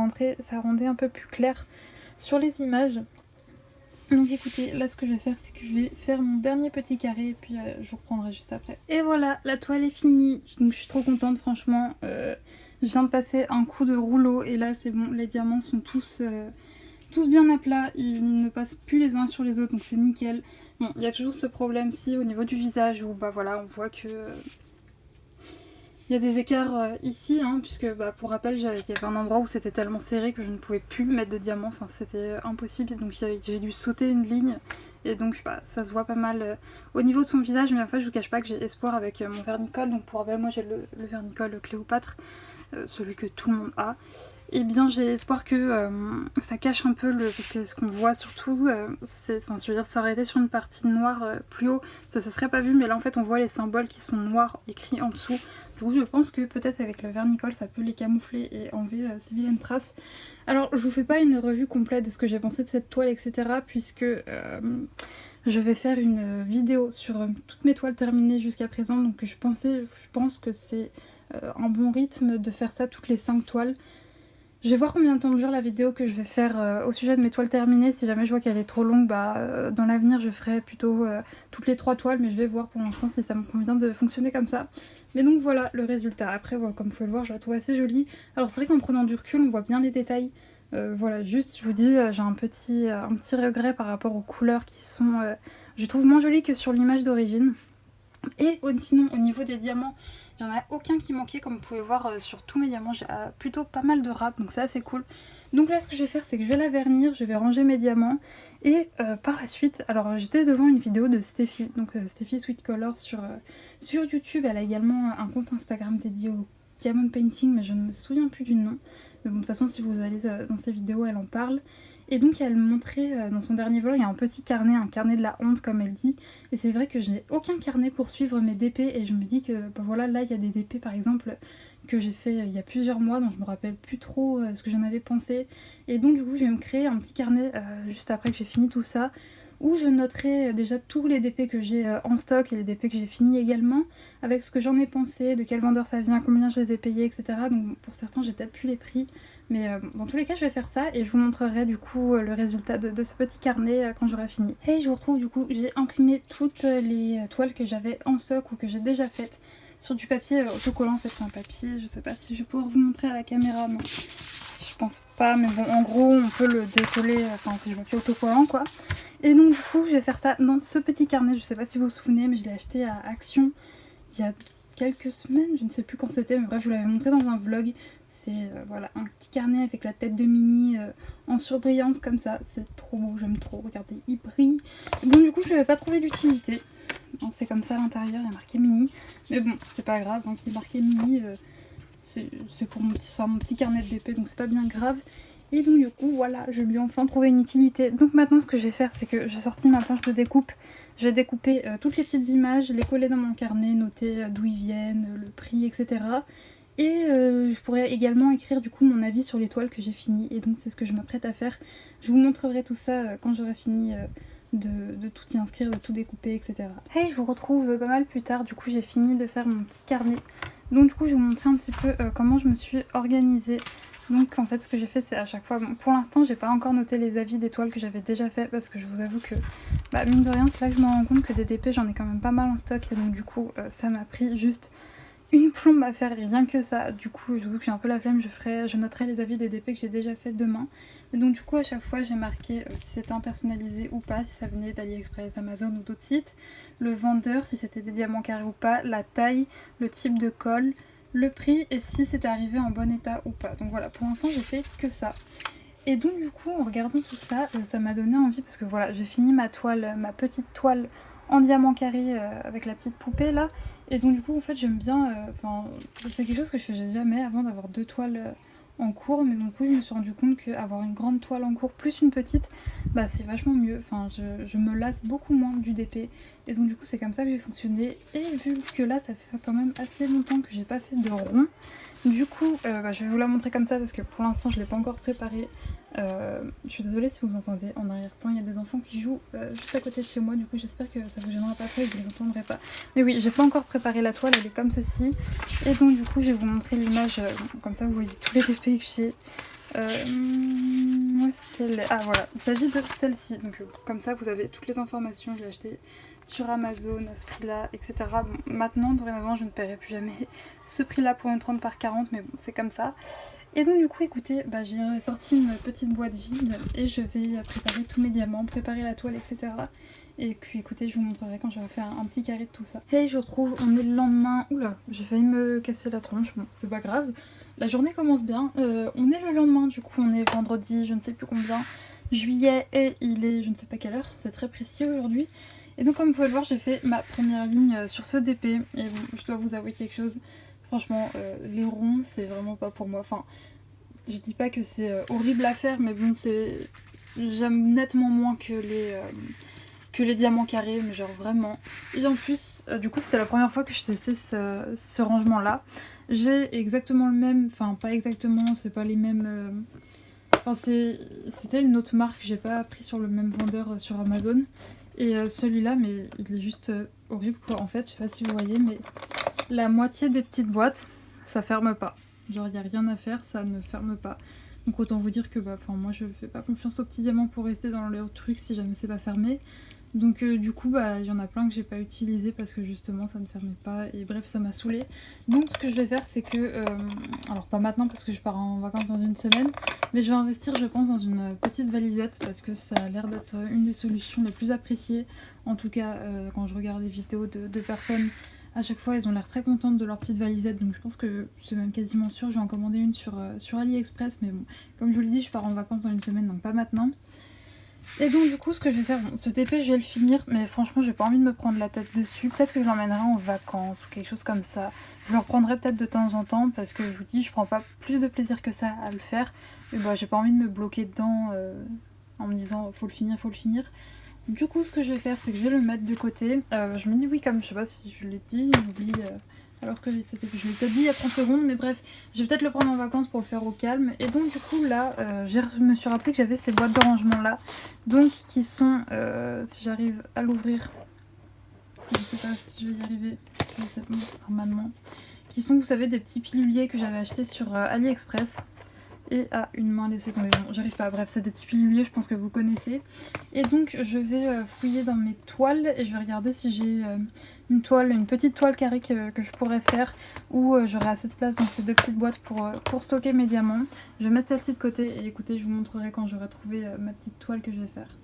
rendait un peu plus clair sur les images. Donc écoutez, là ce que je vais faire, c'est que je vais faire mon dernier petit carré et puis je vous reprendrai juste après. Et voilà, la toile est finie, donc je suis trop contente franchement. Je viens de passer un coup de rouleau et là c'est bon, les diamants sont tous bien à plat, ils ne passent plus les uns sur les autres, donc c'est nickel. Bon, il y a toujours ce problème-ci au niveau du visage où bah voilà, on voit que... il y a des écarts ici, hein, puisque bah, pour rappel, il y avait un endroit où c'était tellement serré que je ne pouvais plus mettre de diamants, enfin c'était impossible, donc j'ai dû sauter une ligne, et donc bah, ça se voit pas mal au niveau de son visage, mais en fait je vous cache pas que j'ai espoir avec mon vernicole, donc pour rappel moi j'ai le vernicole Cléopâtre, celui que tout le monde a. Et bien j'ai espoir que ça cache un peu parce que ce qu'on voit surtout, c'est, enfin je veux dire ça aurait été sur une partie noire plus haut, ça se serait pas vu, mais là en fait on voit les symboles qui sont noirs écrits en dessous. Du coup je pense que peut-être avec le vernicole ça peut les camoufler et enlever ces vilaines traces. Alors je vous fais pas une revue complète de ce que j'ai pensé de cette toile etc, puisque je vais faire une vidéo sur toutes mes toiles terminées jusqu'à présent, donc je pense que c'est un bon rythme de faire ça toutes les 5 toiles. Je vais voir combien de temps dure la vidéo que je vais faire au sujet de mes toiles terminées. Si jamais je vois qu'elle est trop longue, bah dans l'avenir je ferai plutôt toutes les 3 toiles, mais je vais voir pour l'instant si ça me convient de fonctionner comme ça. Mais donc voilà le résultat. Après comme vous pouvez le voir, je la trouve assez jolie. Alors c'est vrai qu'en prenant du recul on voit bien les détails. Voilà, juste je vous dis, j'ai un petit regret par rapport aux couleurs qui sont, je trouve, moins jolies que sur l'image d'origine. Et sinon au niveau des diamants, il n'y en a aucun qui manquait, comme vous pouvez voir sur tous mes diamants, j'ai plutôt pas mal de râpes, donc c'est assez cool. Donc là ce que je vais faire, c'est que je vais la vernir, je vais ranger mes diamants, et par la suite, alors j'étais devant une vidéo de Steffi, donc Steffi Sweet Color sur YouTube, elle a également un compte Instagram dédié au diamond painting, mais je ne me souviens plus du nom. Mais bon, de toute façon si vous allez dans ses vidéos, elle en parle. Et donc elle montrait dans son dernier vlog, il y a un petit carnet, un carnet de la honte comme elle dit. Et c'est vrai que je n'ai aucun carnet pour suivre mes DP et je me dis que bah voilà, là il y a des DP par exemple que j'ai fait il y a plusieurs mois, donc je me rappelle plus trop ce que j'en avais pensé. Et donc du coup je vais me créer un petit carnet juste après que j'ai fini tout ça, où je noterai déjà tous les DP que j'ai en stock et les DP que j'ai fini également, avec ce que j'en ai pensé, de quel vendeur ça vient, combien je les ai payés, etc. Donc pour certains j'ai peut-être plus les prix. Mais dans tous les cas je vais faire ça et je vous montrerai du coup le résultat de ce petit carnet quand j'aurai fini. Et je vous retrouve du coup, j'ai imprimé toutes les toiles que j'avais en stock ou que j'ai déjà faites sur du papier autocollant. En fait c'est un papier, je sais pas si je vais pouvoir vous montrer à la caméra, non je pense pas, mais bon en gros on peut le décoller, enfin c'est du papier autocollant quoi. Et donc du coup je vais faire ça dans ce petit carnet, je sais pas si vous vous souvenez mais je l'ai acheté à Action il y a quelques semaines, je ne sais plus quand c'était, mais bref je vous l'avais montré dans un vlog. C'est voilà, un petit carnet avec la tête de Minnie en surbrillance comme ça, c'est trop beau, j'aime trop, regardez, il brille. Bon du coup je n'avais pas trouvé d'utilité, c'est comme ça à l'intérieur, il y a marqué Minnie, mais bon c'est pas grave, hein, qu'il y ait marqué Minnie, c'est pour mon petit carnet de DP donc c'est pas bien grave. Et donc du coup voilà, je lui ai enfin trouvé une utilité. Donc maintenant ce que je vais faire, c'est que j'ai sorti ma planche de découpe. Je vais découper toutes les petites images, les coller dans mon carnet, noter d'où ils viennent, le prix, etc. Et je pourrais également écrire du coup mon avis sur les toiles que j'ai finies. Et donc c'est ce que je m'apprête à faire. Je vous montrerai tout ça quand j'aurai fini de tout y inscrire, de tout découper, etc. Hey, je vous retrouve pas mal plus tard. Du coup j'ai fini de faire mon petit carnet. Donc du coup je vais vous montrer un petit peu comment je me suis organisée. Donc en fait ce que j'ai fait c'est à chaque fois, bon, pour l'instant j'ai pas encore noté les avis des toiles que j'avais déjà fait parce que je vous avoue que mine de rien c'est là que je me rends compte que des DP j'en ai quand même pas mal en stock et donc du coup ça m'a pris juste une plombe à faire rien que ça. Du coup je vous avoue que j'ai un peu la flemme, je noterai les avis des DP que j'ai déjà fait demain. Et donc du coup à chaque fois j'ai marqué si c'était un personnalisé ou pas, si ça venait d'AliExpress, d'Amazon ou d'autres sites, le vendeur, si c'était des diamants carrés ou pas, la taille, le type de colle, le prix et si c'était arrivé en bon état ou pas. Donc voilà, pour l'instant j'ai fait que ça. Et donc du coup en regardant tout ça, ça m'a donné envie parce que voilà, j'ai fini ma toile, ma petite toile en diamant carré avec la petite poupée là. Et donc du coup en fait j'aime bien, c'est quelque chose que je faisais jamais avant d'avoir deux toiles en cours. Mais donc oui je me suis rendu compte qu'avoir une grande toile en cours plus une petite, bah c'est vachement mieux. Enfin je me lasse beaucoup moins du DP. Et donc du coup c'est comme ça que j'ai fonctionné. Et vu que là ça fait quand même assez longtemps que j'ai pas fait de rond, du coup je vais vous la montrer comme ça parce que pour l'instant je l'ai pas encore préparée. Je suis désolée si vous entendez en arrière-plan, il y a des enfants qui jouent juste à côté de chez moi, du coup j'espère que ça vous gênera pas trop et que vous les entendrez pas. Mais oui, j'ai pas encore préparé la toile, elle est comme ceci. Et donc du coup je vais vous montrer l'image, comme ça vous voyez tous les DP que j'ai. Où est-ce qu'elle est ? Ah voilà, il s'agit de celle-ci. Donc comme ça vous avez toutes les informations, je l'ai acheté sur Amazon à ce prix-là, etc. Bon, maintenant, dorénavant, je ne paierai plus jamais ce prix-là pour une 30 par 40, mais bon, c'est comme ça. Et donc du coup écoutez, j'ai sorti une petite boîte vide et je vais préparer tous mes diamants, préparer la toile, etc. Et puis écoutez, je vous montrerai quand j'aurai fait un petit carré de tout ça. Et je retrouve, on est le lendemain, oula, j'ai failli me casser la tronche, bon c'est pas grave. La journée commence bien, on est le lendemain du coup, on est vendredi, je ne sais plus combien, juillet et il est je ne sais pas quelle heure, c'est très précis aujourd'hui. Et donc comme vous pouvez le voir, j'ai fait ma première ligne sur ce DP et bon, je dois vous avouer quelque chose. Franchement, les ronds, c'est vraiment pas pour moi. Enfin, je dis pas que c'est horrible à faire, mais bon, j'aime nettement moins que les diamants carrés, mais genre vraiment. Et en plus, du coup, c'était la première fois que je testais ce rangement-là. J'ai exactement le même, enfin pas exactement, c'est pas les mêmes... Enfin, c'était une autre marque, j'ai pas pris sur le même vendeur sur Amazon. Et celui-là, mais il est juste horrible quoi. En fait, je sais pas si vous voyez, mais la moitié des petites boîtes, ça ferme pas. Genre, il n'y a rien à faire, ça ne ferme pas. Donc autant vous dire que moi je fais pas confiance aux petits diamants pour rester dans leur truc si jamais c'est pas fermé. Donc du coup il y en a plein que j'ai pas utilisé parce que justement ça ne fermait pas et bref ça m'a saoulée. Donc ce que je vais faire c'est que, alors pas maintenant parce que je pars en vacances dans une semaine, mais je vais investir je pense dans une petite valisette parce que ça a l'air d'être une des solutions les plus appréciées. En tout cas quand je regarde des vidéos de personnes, à chaque fois elles ont l'air très contentes de leur petite valisette, donc je pense que c'est même quasiment sûr, je vais en commander une sur AliExpress, mais bon, comme je vous l'ai dit, je pars en vacances dans une semaine, donc pas maintenant. Et donc du coup ce que je vais faire, ce TP je vais le finir, mais franchement j'ai pas envie de me prendre la tête dessus, peut-être que je l'emmènerai en vacances ou quelque chose comme ça. Je le reprendrai peut-être de temps en temps parce que je vous dis, je prends pas plus de plaisir que ça à le faire, et j'ai pas envie de me bloquer dedans en me disant faut le finir, faut le finir. Du coup ce que je vais faire c'est que je vais le mettre de côté, je me dis oui comme je sais pas si je l'ai dit, j'oublie alors que je l'ai peut-être dit il y a 30 secondes, mais bref je vais peut-être le prendre en vacances pour le faire au calme. Et donc du coup là je me suis rappelé que j'avais ces boîtes de rangement là, donc qui sont, si j'arrive à l'ouvrir, je sais pas si je vais y arriver, si c'est bon normalement, qui sont vous savez des petits piluliers que j'avais achetés sur AliExpress. Et à une main laissée tomber, bon j'arrive pas, bref c'est des petits piluliers je pense que vous connaissez. Et donc je vais fouiller dans mes toiles et je vais regarder si j'ai une petite toile carrée que je pourrais faire, ou j'aurai assez de place dans ces deux petites boîtes pour stocker mes diamants. Je vais mettre celle-ci de côté et écoutez je vous montrerai quand j'aurai trouvé ma petite toile que je vais faire.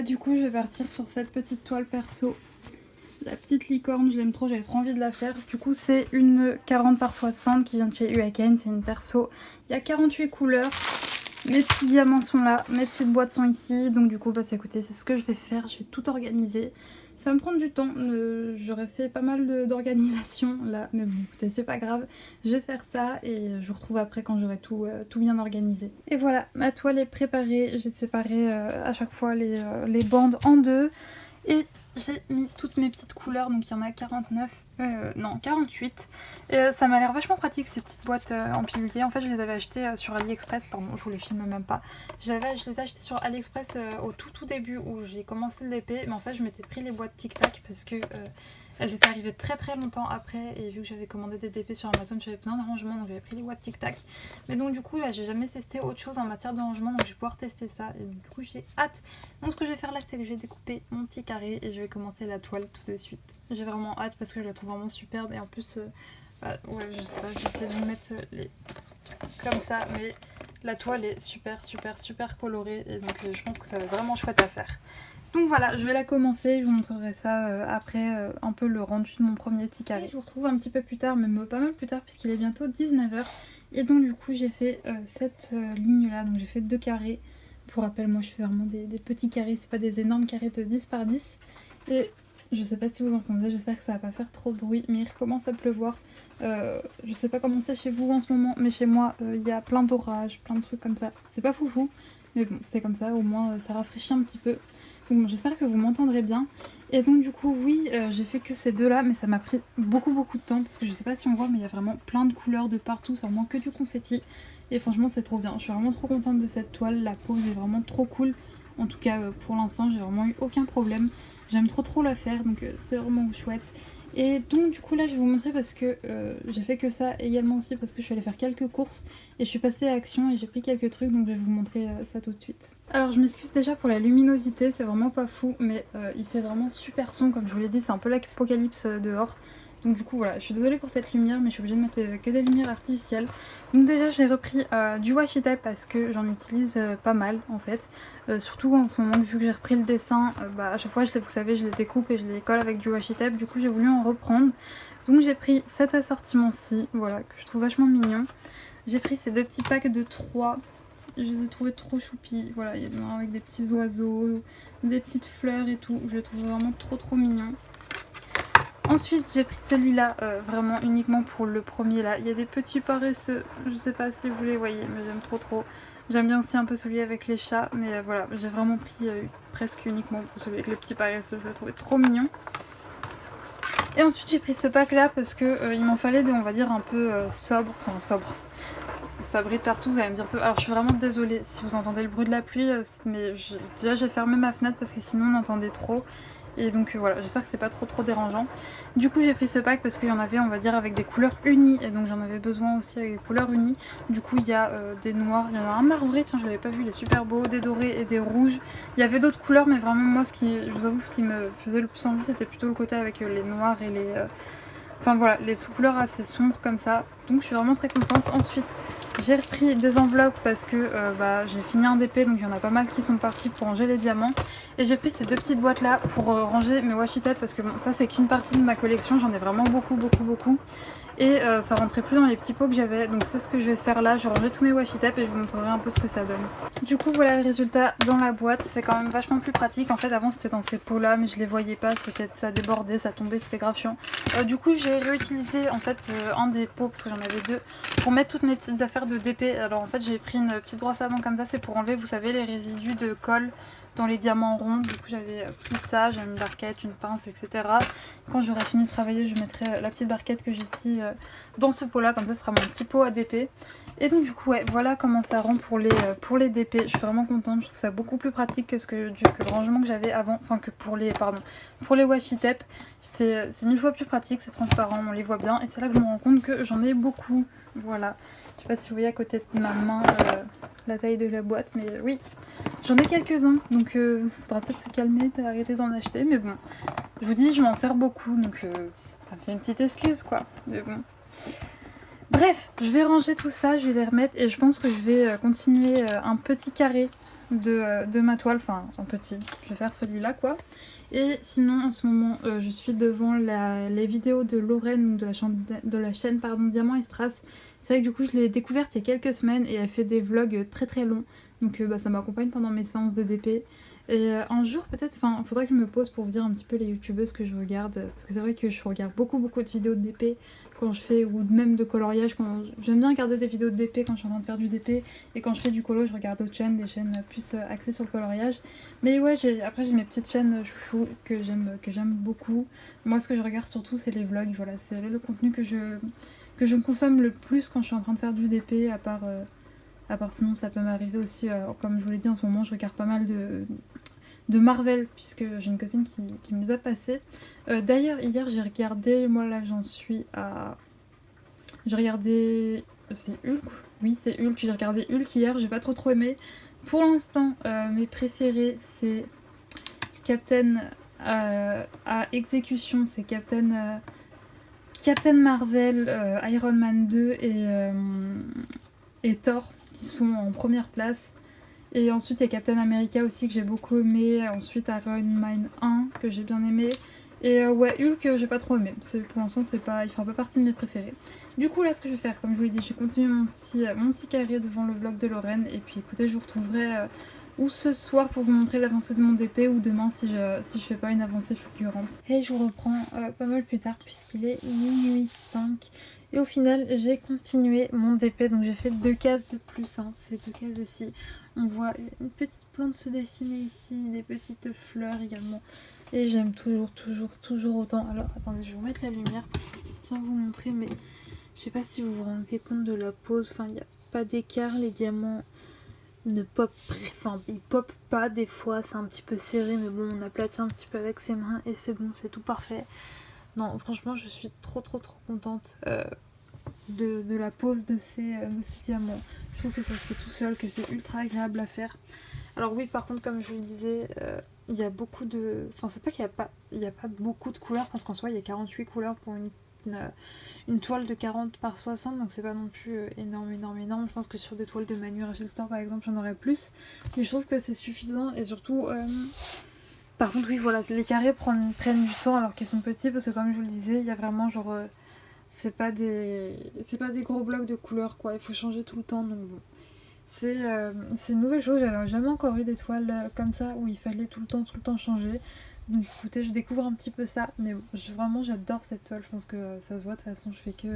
Du coup je vais partir sur cette petite toile perso. La petite licorne, je l'aime trop, j'avais trop envie de la faire. Du coup, c'est une 40 par 60 qui vient de chez UAKN, c'est une perso. Il y a 48 couleurs. Mes petits diamants sont là, mes petites boîtes sont ici. Donc du coup, écoutez, c'est ce que je vais faire. Je vais tout organiser. Ça va me prendre du temps, j'aurais fait pas mal d'organisation là, mais bon écoutez c'est pas grave, je vais faire ça et je vous retrouve après quand j'aurai tout bien organisé. Et voilà, ma toile est préparée, j'ai séparé à chaque fois les bandes en deux. Et j'ai mis toutes mes petites couleurs, donc il y en a 48. Et ça m'a l'air vachement pratique ces petites boîtes en pilulier. En fait je les avais achetées sur AliExpress, pardon je vous les filme même pas. Je les ai achetées sur AliExpress au tout début où j'ai commencé le DP, mais en fait je m'étais pris les boîtes Tic Tac parce que elles étaient arrivées très longtemps après et vu que j'avais commandé des DP sur Amazon j'avais besoin de rangement donc j'avais pris les boîtes Tic Tac. Mais donc du coup là j'ai jamais testé autre chose en matière de rangement donc je vais pouvoir tester ça et du coup j'ai hâte. Donc ce que je vais faire là c'est que je vais découper mon petit carré et je vais commencer la toile tout de suite. J'ai vraiment hâte parce que je la trouve vraiment superbe et en plus ouais je sais pas, je vais essayer de mettre les trucs comme ça mais la toile est super colorée et donc je pense que ça va être vraiment chouette à faire. Donc voilà, je vais la commencer, je vous montrerai ça après un peu le rendu de mon premier petit carré. Je vous retrouve un petit peu plus tard, même pas mal plus tard puisqu'il est bientôt 19 h. Et donc du coup j'ai fait cette ligne là, donc j'ai fait 2 carrés. Pour rappel, moi je fais vraiment des petits carrés, c'est pas des énormes carrés de 10 par 10. Et je sais pas si vous entendez, j'espère que ça va pas faire trop de bruit, mais il recommence à pleuvoir. Je sais pas comment c'est chez vous en ce moment, mais chez moi il y a plein d'orages, plein de trucs comme ça. C'est pas foufou, mais bon c'est comme ça, au moins ça rafraîchit un petit peu. Bon, j'espère que vous m'entendrez bien. Et donc du coup oui j'ai fait que ces deux là mais ça m'a pris beaucoup de temps parce que je sais pas si on voit mais il y a vraiment plein de couleurs de partout, c'est vraiment que du confetti. Et franchement c'est trop bien, je suis vraiment trop contente de cette toile, la pose est vraiment trop cool. En tout cas pour l'instant j'ai vraiment eu aucun problème. J'aime trop la faire donc c'est vraiment chouette. Et donc du coup là je vais vous montrer parce que j'ai fait que ça également aussi parce que je suis allée faire quelques courses et je suis passée à Action et j'ai pris quelques trucs donc je vais vous montrer ça tout de suite. Alors je m'excuse déjà pour la luminosité, c'est vraiment pas fou mais il fait vraiment super son comme je vous l'ai dit, c'est un peu l'apocalypse dehors. Donc du coup voilà, je suis désolée pour cette lumière mais je suis obligée de mettre que des lumières artificielles. Donc déjà j'ai repris du washi tape parce que j'en utilise pas mal en fait. Surtout en ce moment vu que j'ai repris le dessin, à chaque fois vous savez je les découpe et je les colle avec du washi tape. Du coup j'ai voulu en reprendre. Donc j'ai pris cet assortiment-ci, voilà, que je trouve vachement mignon. J'ai pris ces deux petits packs de 3. Je les ai trouvés trop choupis. Voilà, il y en a avec des petits oiseaux, des petites fleurs et tout. Je les trouve vraiment trop mignon. Ensuite j'ai pris celui-là vraiment uniquement pour le premier là. Il y a des petits paresseux, je sais pas si vous les voyez mais j'aime trop. J'aime bien aussi un peu celui avec les chats mais voilà j'ai vraiment pris presque uniquement pour celui avec les petits paresseux, je le trouvais trop mignon. Et ensuite j'ai pris ce pack là parce que il m'en fallait des on va dire un peu sobres, enfin sobres. Ça brille partout, vous allez me dire ça. Alors je suis vraiment désolée si vous entendez le bruit de la pluie, mais déjà j'ai fermé ma fenêtre parce que sinon on entendait trop. Et donc voilà, j'espère que c'est pas trop dérangeant. Du coup j'ai pris ce pack parce qu'il y en avait on va dire avec des couleurs unies et donc j'en avais besoin aussi avec des couleurs unies. Du coup il y a des noirs, il y en a un marbré, tiens je l'avais pas vu, il est super beau, des dorés et des rouges. Il y avait d'autres couleurs mais vraiment moi je vous avoue ce qui me faisait le plus envie c'était plutôt le côté avec les noirs et les... Enfin voilà, les sous-couleurs assez sombres comme ça. Donc je suis vraiment très contente. Ensuite j'ai repris des enveloppes parce que j'ai fini un DP donc il y en a pas mal qui sont partis pour ranger les diamants. Et j'ai pris ces deux petites boîtes là pour ranger mes washi tape parce que bon ça c'est qu'une partie de ma collection, j'en ai vraiment beaucoup. Et ça rentrait plus dans les petits pots que j'avais, donc c'est ce que je vais faire là, je vais ranger tous mes washi tape et je vous montrerai un peu ce que ça donne. Du coup voilà le résultat dans la boîte, c'est quand même vachement plus pratique. En fait avant c'était dans ces pots là mais je les voyais pas, ça débordait, ça tombait, c'était grave chiant. Du coup j'ai réutilisé en fait un des pots parce que j'en avais deux pour mettre toutes mes petites affaires de DP. Alors en fait j'ai pris une petite brosse à dents comme ça, c'est pour enlever vous savez les résidus de colle dans les diamants ronds. Du coup j'avais pris ça, j'ai une barquette, une pince, etc. Quand j'aurai fini de travailler je mettrai la petite barquette que j'ai ici dans ce pot là, comme ça ce sera mon petit pot à DP. Et donc du coup ouais voilà comment ça rend pour les DP. Je suis vraiment contente, je trouve ça beaucoup plus pratique que le rangement que j'avais avant, enfin que pour les washi tape. C'est 1000 fois plus pratique, c'est transparent, on les voit bien et c'est là que je me rends compte que j'en ai beaucoup. Voilà, je sais pas si vous voyez à côté de ma main la taille de la boîte mais oui. J'en ai quelques-uns, donc il faudra peut-être se calmer, arrêter d'en acheter, mais bon, je vous dis, je m'en sers beaucoup, donc ça me fait une petite excuse, quoi, mais bon. Bref, je vais ranger tout ça, je vais les remettre, et je pense que je vais continuer un petit carré de ma toile, enfin, un petit, je vais faire celui-là, quoi. Et sinon, en ce moment, je suis devant les vidéos de Lorraine, de la chaîne Diamant et Strass. C'est vrai que du coup, je l'ai découverte il y a quelques semaines, et elle fait des vlogs très longs. Donc ça m'accompagne pendant mes séances de DP. Et un jour peut-être, enfin faudrait que je me pose pour vous dire un petit peu les youtubeuses que je regarde, parce que c'est vrai que je regarde beaucoup de vidéos de DP quand je fais, ou même de coloriage, j'aime bien regarder des vidéos de DP quand je suis en train de faire du DP, et quand je fais du colo je regarde d'autres chaînes, des chaînes plus axées sur le coloriage. Mais ouais, après j'ai mes petites chaînes chouchou que j'aime beaucoup. Moi ce que je regarde surtout c'est les vlogs, voilà, c'est le contenu que je consomme le plus quand je suis en train de faire du DP, à part sinon ça peut m'arriver aussi, comme je vous l'ai dit en ce moment je regarde pas mal de Marvel, puisque j'ai une copine qui me les a passés. D'ailleurs hier j'ai regardé, moi là j'en suis à... J'ai regardé... C'est Hulk. Oui c'est Hulk, j'ai regardé Hulk hier, j'ai pas trop aimé. Pour l'instant mes préférés c'est Captain à exécution, c'est Captain Marvel, Iron Man 2 et Thor qui sont en première place. Et ensuite il y a Captain America aussi que j'ai beaucoup aimé. Ensuite Iron Man 1 que j'ai bien aimé. Et ouais, Hulk j'ai pas trop aimé. Pour l'instant il fera pas partie de mes préférés. Du coup là ce que je vais faire, comme je vous l'ai dit, je vais continuer mon petit carré devant le vlog de Lorraine. Et puis écoutez, je vous retrouverai ou ce soir pour vous montrer l'avancée de mon DP, ou demain si je fais pas une avancée fulgurante. Et je vous reprends pas mal plus tard puisqu'il est minuit 5. Et au final j'ai continué mon DP, donc j'ai fait 2 cases de plus, hein. Ces 2 cases aussi. On voit une petite plante se dessiner ici, des petites fleurs également. Et j'aime toujours autant. Alors attendez, je vais vous mettre la lumière pour bien vous montrer, mais je sais pas si vous vous rendez compte de la pose. Enfin, il n'y a pas d'écart, les diamants ne pop, enfin ils pop pas des fois, c'est un petit peu serré, mais bon on aplatit un petit peu avec ses mains et c'est bon, c'est tout parfait. Non franchement je suis trop contente de la pose de ces diamants. Je trouve que ça se fait tout seul, que c'est ultra agréable à faire. Alors oui par contre comme je le disais, il y a beaucoup de... Enfin c'est pas qu'il y a pas beaucoup de couleurs, parce qu'en soi il y a 48 couleurs pour une toile de 40 par 60, donc c'est pas non plus énorme. Je pense que sur des toiles de Manu Rachel Store par exemple j'en aurais plus, mais je trouve que c'est suffisant. Et surtout par contre oui voilà, les carrés prennent du temps alors qu'ils sont petits, parce que comme je vous le disais il y a vraiment genre c'est pas des gros blocs de couleurs quoi, il faut changer tout le temps, donc bon. C'est une nouvelle chose, j'avais jamais encore eu des toiles comme ça où il fallait tout le temps changer. Donc écoutez, je découvre un petit peu ça, mais bon, vraiment j'adore cette toile, je pense que ça se voit, de toute façon je fais que...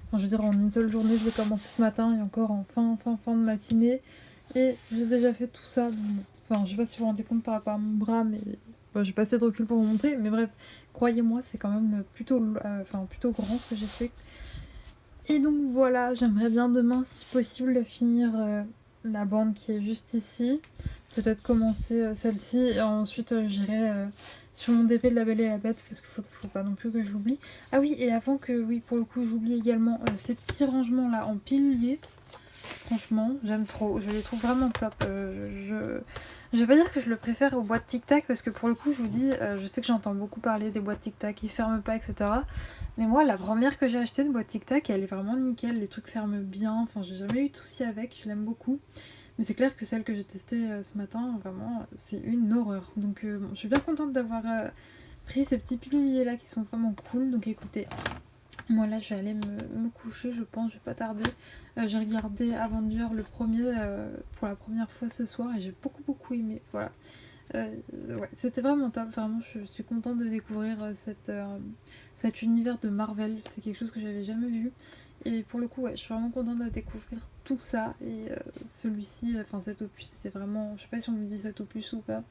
Enfin je veux dire, en une seule journée je l'ai commencé ce matin et encore en fin de matinée. Et j'ai déjà fait tout ça, donc bon. Enfin je sais pas si vous vous rendez compte par rapport à mon bras, mais bon, j'ai pas assez de recul pour vous montrer, mais bref, croyez-moi c'est quand même plutôt grand ce que j'ai fait. Et donc voilà, j'aimerais bien demain si possible finir la bande qui est juste ici. Peut-être commencer celle-ci et ensuite j'irai sur mon DP de La Belle et la Bête, parce qu'il faut pas non plus que je l'oublie. Ah oui, et avant que, oui pour le coup j'oublie également ces petits rangements là en pilulier. Franchement j'aime trop, je les trouve vraiment top. Je vais pas dire que je le préfère aux boîtes Tic Tac, parce que pour le coup je vous dis, je sais que j'entends beaucoup parler des boîtes Tic Tac qui ferment pas, etc. Mais moi la première que j'ai achetée de boîte Tic Tac, elle est vraiment nickel, les trucs ferment bien, enfin j'ai jamais eu de soucis avec, je l'aime beaucoup. Mais c'est clair que celle que j'ai testée ce matin, vraiment c'est une horreur. Donc bon, je suis bien contente d'avoir pris ces petits piluliers là qui sont vraiment cool. Donc écoutez, moi là je vais aller me coucher, je pense, je vais pas tarder. J'ai regardé Avenger le premier pour la première fois ce soir et j'ai beaucoup aimé, voilà. Ouais, c'était vraiment top, vraiment je suis contente de découvrir cet univers de Marvel, c'est quelque chose que j'avais jamais vu. Et pour le coup, ouais, je suis vraiment contente de découvrir tout ça. Et celui-ci, enfin cet opus, c'était vraiment... Je sais pas si on me dit cet opus ou pas.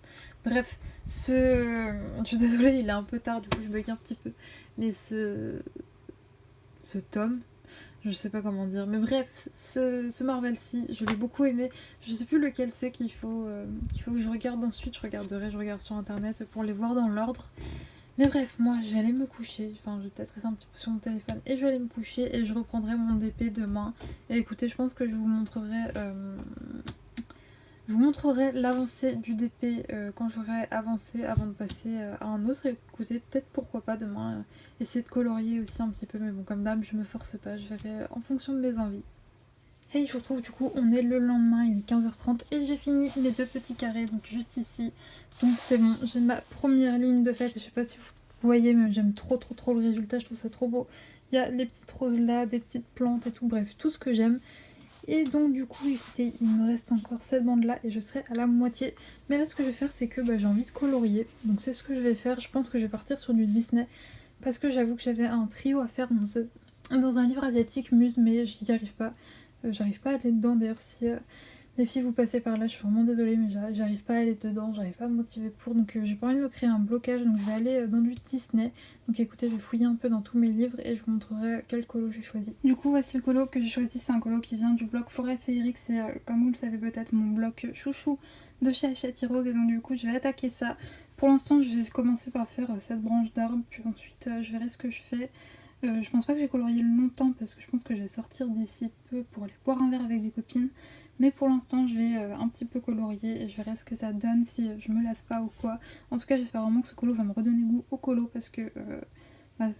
Bref, je suis désolée, il est un peu tard, du coup je bug un petit peu. Mais ce tome, je sais pas comment dire. Mais bref, ce Marvel-ci, je l'ai beaucoup aimé. Je sais plus lequel c'est qu'il faut que je regarde ensuite. Je regarde sur internet pour les voir dans l'ordre. Mais bref, moi je vais aller me coucher, enfin je vais peut-être rester un petit peu sur mon téléphone et je vais aller me coucher et je reprendrai mon DP demain. Et écoutez, je pense que je vous montrerai l'avancée du DP quand j'aurai avancé avant de passer à un autre. Et écoutez, peut-être pourquoi pas demain essayer de colorier aussi un petit peu, mais bon comme d'hab je me force pas, je verrai en fonction de mes envies. Et je vous retrouve du coup, on est le lendemain, il est 15h30 et j'ai fini mes 2 petits carrés, donc juste ici. Donc c'est bon, j'ai ma première ligne de fête, je sais pas si vous voyez, mais j'aime trop le résultat, je trouve ça trop beau. Il y a les petites roses là, des petites plantes et tout, bref, tout ce que j'aime. Et donc du coup écoutez, il me reste encore cette bande là et je serai à la moitié. Mais là ce que je vais faire c'est que j'ai envie de colorier. Donc c'est ce que je vais faire, je pense que je vais partir sur du Disney. Parce que j'avoue que j'avais un trio à faire dans un livre asiatique Muse, mais j'y arrive pas. J'arrive pas à aller dedans. D'ailleurs si les filles vous passez par là, je suis vraiment désolée mais j'arrive pas à aller dedans, j'arrive pas à me motiver pour. Donc j'ai pas envie de me créer un blocage, donc je vais aller dans du Disney. Donc écoutez, je vais fouiller un peu dans tous mes livres et je vous montrerai quel colo j'ai choisi. Du coup voici le colo que j'ai choisi, c'est un colo qui vient du blog Forêt Féerique. C'est comme vous le savez peut-être mon blog chouchou de chez Hachette Heroes. Et donc du coup je vais attaquer ça. Pour l'instant je vais commencer par faire cette branche d'arbre, puis ensuite je verrai ce que je fais. Je pense pas que j'ai colorié longtemps parce que je pense que je vais sortir d'ici peu pour aller boire un verre avec des copines. Mais pour l'instant je vais un petit peu colorier et je verrai ce que ça donne, si je me lasse pas ou quoi. En tout cas j'espère vraiment que ce colo va me redonner goût au colo parce que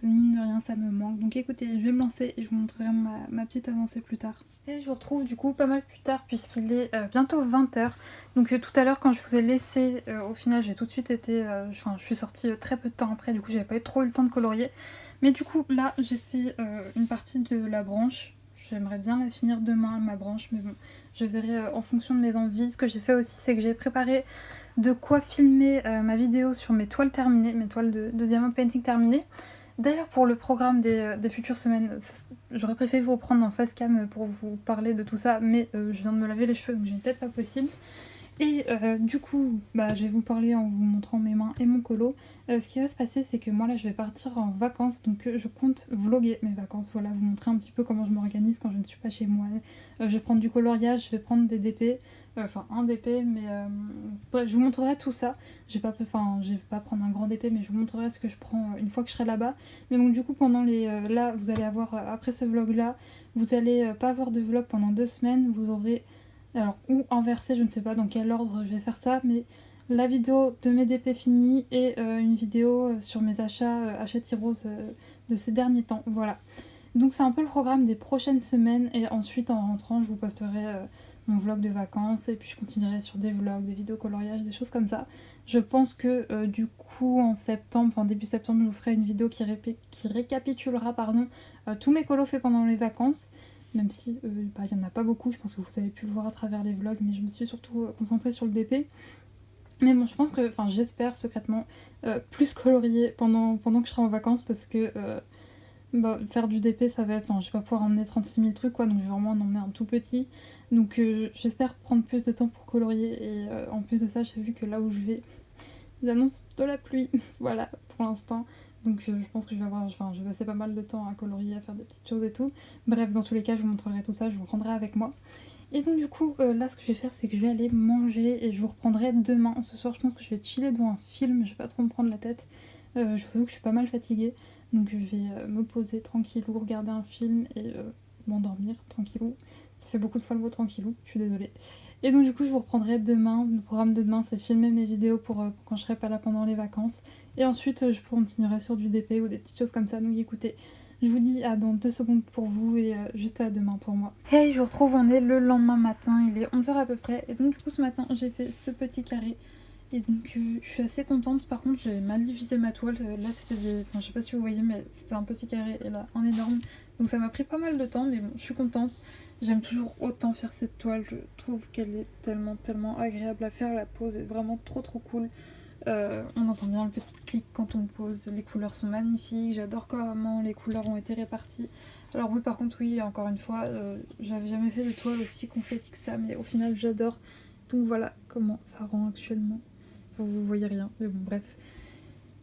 mine de rien ça me manque. Donc écoutez, je vais me lancer et je vous montrerai ma petite avancée plus tard. Et je vous retrouve du coup pas mal plus tard puisqu'il est bientôt 20h. Donc tout à l'heure quand je vous ai laissé, au final j'ai tout de suite été... je suis sortie très peu de temps après, du coup j'avais pas trop eu le temps de colorier. Mais du coup là j'ai fait une partie de la branche. J'aimerais bien la finir demain ma branche, mais bon, je verrai en fonction de mes envies. Ce que j'ai fait aussi c'est que j'ai préparé de quoi filmer ma vidéo sur mes toiles terminées, mes toiles de diamond painting terminées. D'ailleurs pour le programme des futures semaines, j'aurais préféré vous reprendre en face cam pour vous parler de tout ça, mais je viens de me laver les cheveux donc j'ai peut-être pas possible. Et du coup, je vais vous parler en vous montrant mes mains et mon colo. Ce qui va se passer, c'est que moi là je vais partir en vacances, donc je compte vlogger mes vacances, voilà, vous montrer un petit peu comment je m'organise quand je ne suis pas chez moi. Je vais prendre du coloriage, je vais prendre des DP, enfin un DP, mais bref, je vous montrerai tout ça. Je vais pas prendre un grand DP, mais je vous montrerai ce que je prends une fois que je serai là-bas. Mais donc du coup, pendant là, vous allez avoir, après ce vlog là, vous allez pas avoir de vlog pendant 2 semaines, vous aurez... Alors, ou inversé, je ne sais pas dans quel ordre je vais faire ça, mais la vidéo de mes DP finis et une vidéo sur mes achats Hachette Heroes de ces derniers temps, voilà. Donc c'est un peu le programme des prochaines semaines et ensuite en rentrant je vous posterai mon vlog de vacances et puis je continuerai sur des vlogs, des vidéos coloriage, des choses comme ça. Je pense que du coup en septembre, en début septembre, je vous ferai une vidéo qui récapitulera tous mes colos faits pendant les vacances. Même si il n'y en a pas beaucoup, je pense que vous avez pu le voir à travers les vlogs, mais je me suis surtout concentrée sur le DP. Mais bon, je pense que, j'espère secrètement plus colorier pendant que je serai en vacances parce que faire du DP ça va être... je vais pas pouvoir emmener 36 000 trucs quoi, donc je vais vraiment en emmener un tout petit. Donc j'espère prendre plus de temps pour colorier et en plus de ça j'ai vu que là où je vais, ils annoncent de la pluie, voilà pour l'instant. Donc je pense que je vais passer pas mal de temps à colorier, à faire des petites choses et tout. Bref, dans tous les cas je vous montrerai tout ça, je vous prendrai avec moi. Et donc du coup là ce que je vais faire c'est que je vais aller manger et je vous reprendrai demain. Ce soir je pense que je vais chiller devant un film, je vais pas trop me prendre la tête. Je vous avoue que je suis pas mal fatiguée. Donc je vais me poser tranquillou, regarder un film et m'endormir tranquillou. Ça fait beaucoup de fois le mot tranquillou, je suis désolée. Et donc du coup je vous reprendrai demain. Le programme de demain c'est filmer mes vidéos pour quand je serai pas là pendant les vacances. Et ensuite je continuerai sur du DP ou des petites choses comme ça. Donc écoutez, je vous dis à dans 2 secondes pour vous et juste à demain pour moi. Hey, je vous retrouve, on est le lendemain matin, il est 11h à peu près. Et donc du coup ce matin j'ai fait ce petit carré. Et donc je suis assez contente. Par contre j'avais mal divisé ma toile, là c'était je sais pas si vous voyez mais c'était un petit carré et là un énorme. Donc ça m'a pris pas mal de temps mais bon je suis contente. J'aime toujours autant faire cette toile, je trouve qu'elle est tellement agréable à faire, la pose est vraiment trop cool. On entend bien le petit clic quand on pose, les couleurs sont magnifiques, j'adore comment les couleurs ont été réparties. Alors oui par contre oui encore une fois j'avais jamais fait de toile aussi confetti que ça mais au final j'adore. Donc voilà comment ça rend actuellement. Vous voyez rien, mais bon bref.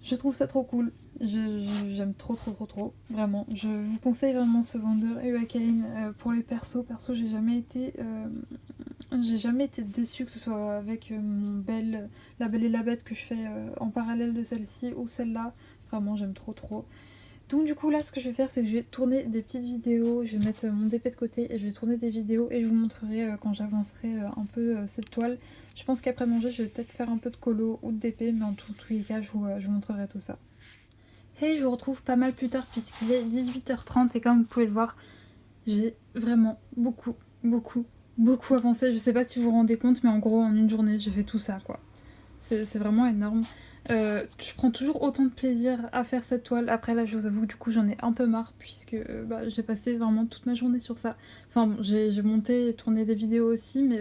Je trouve ça trop cool. J'aime trop. Vraiment. Je vous conseille vraiment ce vendeur Euakain pour les persos. Perso, j'ai jamais été déçue que ce soit avec La Belle et la Bête que je fais en parallèle de celle-ci ou celle-là. Vraiment, j'aime trop. Donc du coup là ce que je vais faire c'est que je vais tourner des petites vidéos, je vais mettre mon DP de côté et je vais tourner des vidéos et je vous montrerai quand j'avancerai un peu cette toile. Je pense qu'après manger je vais peut-être faire un peu de colo ou de DP mais en tous les cas je vous montrerai tout ça. Et je vous retrouve pas mal plus tard puisqu'il est 18h30 et comme vous pouvez le voir j'ai vraiment beaucoup avancé. Je sais pas si vous vous rendez compte mais en gros en une journée j'ai fait tout ça quoi. c'est vraiment énorme. Je prends toujours autant de plaisir à faire cette toile. Après là je vous avoue du coup j'en ai un peu marre puisque j'ai passé vraiment toute ma journée sur ça. Enfin bon, j'ai monté et tourné des vidéos aussi, mais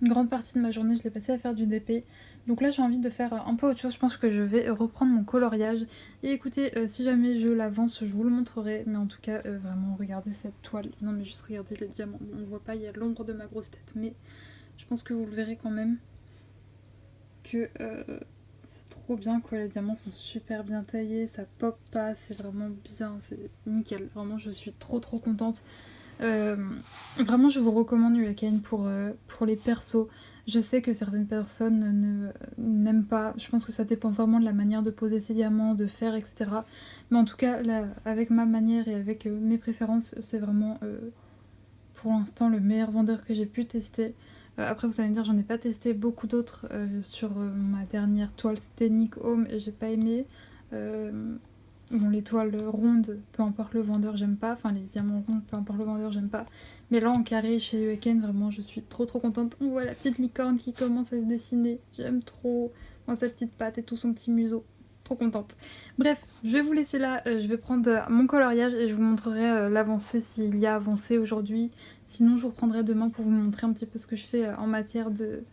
une grande partie de ma journée je l'ai passée à faire du DP. Donc là j'ai envie de faire un peu autre chose, je pense que je vais reprendre mon coloriage. Et écoutez, si jamais je l'avance je vous le montrerai, mais en tout cas vraiment regardez cette toile. Non mais juste regardez les diamants, on ne voit pas, il y a l'ombre de ma grosse tête, mais je pense que vous le verrez quand même que c'est trop bien quoi, les diamants sont super bien taillés, ça pop pas, c'est vraiment bien, c'est nickel, vraiment je suis trop contente. Vraiment je vous recommande Hurricane pour les persos. Je sais que certaines personnes n'aiment pas, je pense que ça dépend vraiment de la manière de poser ses diamants, de faire, etc. Mais en tout cas, là, avec ma manière et avec mes préférences, c'est vraiment pour l'instant le meilleur vendeur que j'ai pu tester. Après vous allez me dire j'en ai pas testé beaucoup d'autres sur ma dernière toile, c'était Nick Home et j'ai pas aimé. Bon, les toiles rondes, peu importe le vendeur, j'aime pas. Enfin, les diamants ronds, peu importe le vendeur, j'aime pas. Mais là, en carré, chez Ueken, vraiment, je suis trop contente. On voit la petite licorne qui commence à se dessiner. J'aime trop. Moi, sa petite patte et tout son petit museau. Trop contente. Bref, je vais vous laisser là. Je vais prendre mon coloriage et je vous montrerai l'avancée s'il y a avancé aujourd'hui. Sinon, je vous reprendrai demain pour vous montrer un petit peu ce que je fais en matière de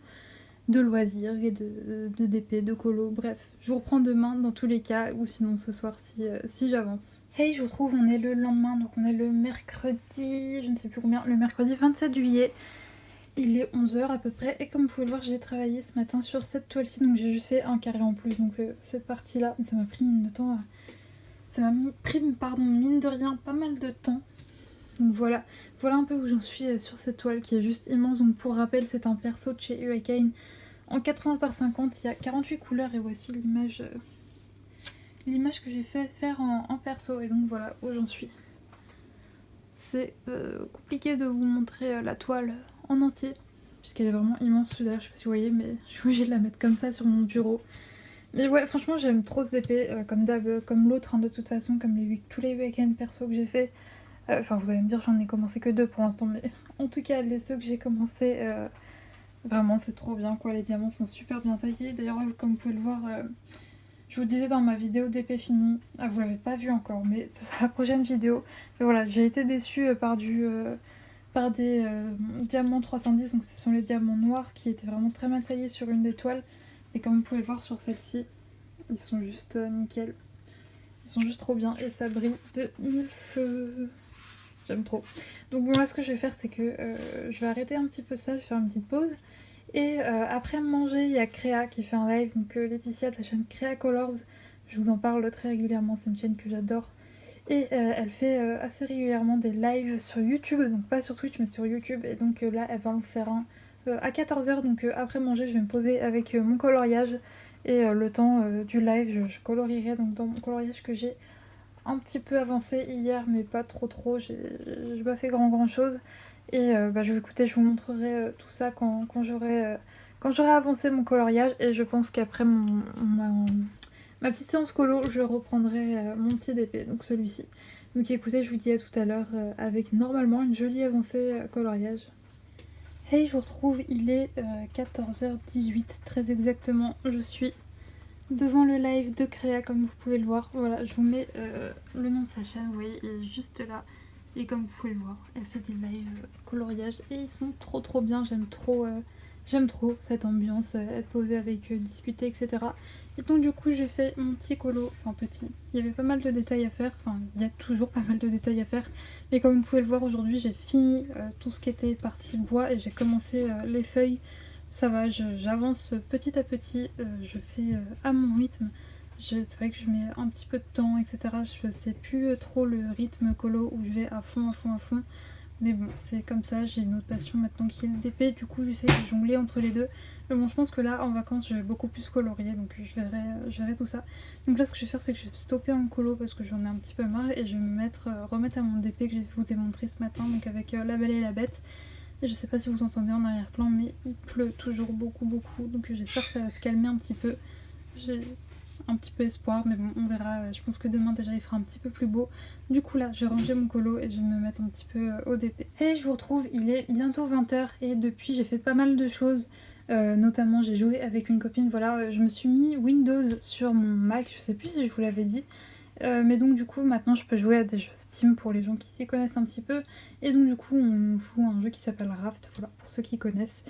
loisirs et de DP, de colo, bref. Je vous reprends demain dans tous les cas, ou sinon ce soir si j'avance. Hey, je vous retrouve, on est le lendemain, donc on est le mercredi, je ne sais plus combien, le mercredi 27 juillet. Il est 11 h à peu près, et comme vous pouvez le voir, j'ai travaillé ce matin sur cette toile-ci, donc j'ai juste fait un carré en plus, donc cette partie-là, ça m'a pris mine de temps, ça m'a pris, mine de rien, pas mal de temps. Donc voilà un peu où j'en suis sur cette toile qui est juste immense. Donc pour rappel, c'est un perso de chez Hurricane. En 80 par 50, il y a 48 couleurs et voici l'image que j'ai fait faire en perso. Et donc voilà où j'en suis. C'est compliqué de vous montrer la toile en entier puisqu'elle est vraiment immense. D'ailleurs, je sais pas si vous voyez, mais je suis obligée de la mettre comme ça sur mon bureau. Mais ouais, franchement, j'aime trop ce DP, comme d'hab, comme l'autre, hein, de toute façon, comme tous les week-ends perso que j'ai fait. Enfin, vous allez me dire, j'en ai commencé que 2 pour l'instant, mais en tout cas, ceux que j'ai commencé, vraiment, c'est trop bien, quoi. Les diamants sont super bien taillés. D'ailleurs, comme vous pouvez le voir, je vous disais dans ma vidéo d'épée finie, vous l'avez pas vu encore, mais ça sera la prochaine vidéo. Mais voilà, j'ai été déçue par des diamants 310, donc ce sont les diamants noirs qui étaient vraiment très mal taillés sur une des toiles. Et comme vous pouvez le voir sur celle-ci, ils sont juste nickel. Ils sont juste trop bien et ça brille de mille feux. J'aime trop. Donc bon, là ce que je vais faire, c'est que je vais arrêter un petit peu ça, je vais faire une petite pause. Et après manger, il y a Créa qui fait un live, donc Laetitia de la chaîne Créa Colors. Je vous en parle très régulièrement, c'est une chaîne que j'adore. Et elle fait assez régulièrement des lives sur YouTube, donc pas sur Twitch mais sur YouTube. Et donc là, elle va en faire un à 14 h. Donc après manger, je vais me poser avec mon coloriage. Et le temps du live, je colorierai donc dans mon coloriage que j'ai un petit peu avancé hier, mais pas trop. J'ai pas fait grand chose. Et je vous montrerai tout ça quand j'aurai avancé mon coloriage. Et je pense qu'après ma petite séance colo, je reprendrai mon petit DP, donc celui-ci. Donc écoutez, je vous dis à tout à l'heure avec normalement une jolie avancée coloriage. Hey, je vous retrouve, il est 14h18 très exactement. Je suis devant le live de Créa comme vous pouvez le voir. Voilà, je vous mets le nom de sa chaîne, vous voyez, il est juste là. Et comme vous pouvez le voir, elle fait des lives coloriage et ils sont trop bien. J'aime trop cette ambiance, être posée avec eux, discuter, etc. Et donc du coup j'ai fait mon petit colo, enfin petit. Il y avait pas mal de détails à faire, enfin il y a toujours pas mal de détails à faire. Mais comme vous pouvez le voir aujourd'hui, j'ai fini tout ce qui était partie bois et j'ai commencé les feuilles. Ça va, j'avance petit à petit, je fais à mon rythme. C'est vrai que je mets un petit peu de temps, etc. Je sais plus trop le rythme colo où je vais à fond. Mais bon, c'est comme ça, j'ai une autre passion maintenant qui est le DP, du coup j'essaie de jongler entre les deux. Mais bon, je pense que là, en vacances, je vais beaucoup plus colorier, donc je verrai tout ça. Donc là, ce que je vais faire, c'est que je vais stopper en colo parce que j'en ai un petit peu marre et je vais remettre à mon DP que je vous ai montré ce matin, donc avec La Belle et la Bête. Et je sais pas si vous entendez en arrière-plan, mais il pleut toujours beaucoup, donc j'espère que ça va se calmer un petit peu. J'ai un petit peu espoir, mais bon, on verra. Je pense que demain déjà il fera un petit peu plus beau. Du coup là, je vais ranger mon colo et je vais me mettre un petit peu au DP. Et je vous retrouve, il est bientôt 20 h et depuis j'ai fait pas mal de choses. Notamment j'ai joué avec une copine, voilà, je me suis mis Windows sur mon Mac, je sais plus si je vous l'avais dit. Mais donc du coup maintenant je peux jouer à des jeux Steam pour les gens qui s'y connaissent un petit peu. Et donc du coup on joue à un jeu qui s'appelle Raft, voilà, pour ceux qui connaissent.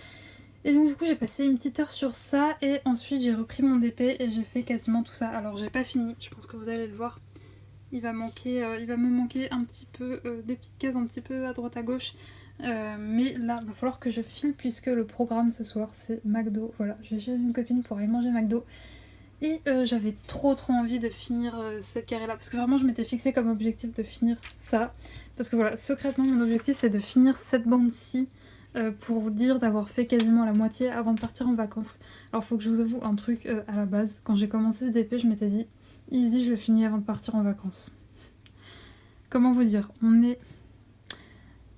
Et donc du coup j'ai passé une petite heure sur ça et ensuite j'ai repris mon DP et j'ai fait quasiment tout ça. Alors j'ai pas fini, je pense que vous allez le voir. Il va me manquer un petit peu des petites cases un petit peu à droite à gauche. Mais là, il va falloir que je file puisque le programme ce soir c'est McDo. Voilà, je vais chez une copine pour aller manger McDo. Et j'avais trop envie de finir cette carré là. Parce que vraiment je m'étais fixé comme objectif de finir ça. Parce que voilà, secrètement mon objectif c'est de finir cette bande-ci. Pour vous dire d'avoir fait quasiment la moitié avant de partir en vacances. Alors faut que je vous avoue un truc à la base. Quand j'ai commencé ce DP je m'étais dit easy, je le finis avant de partir en vacances. Comment vous dire, on est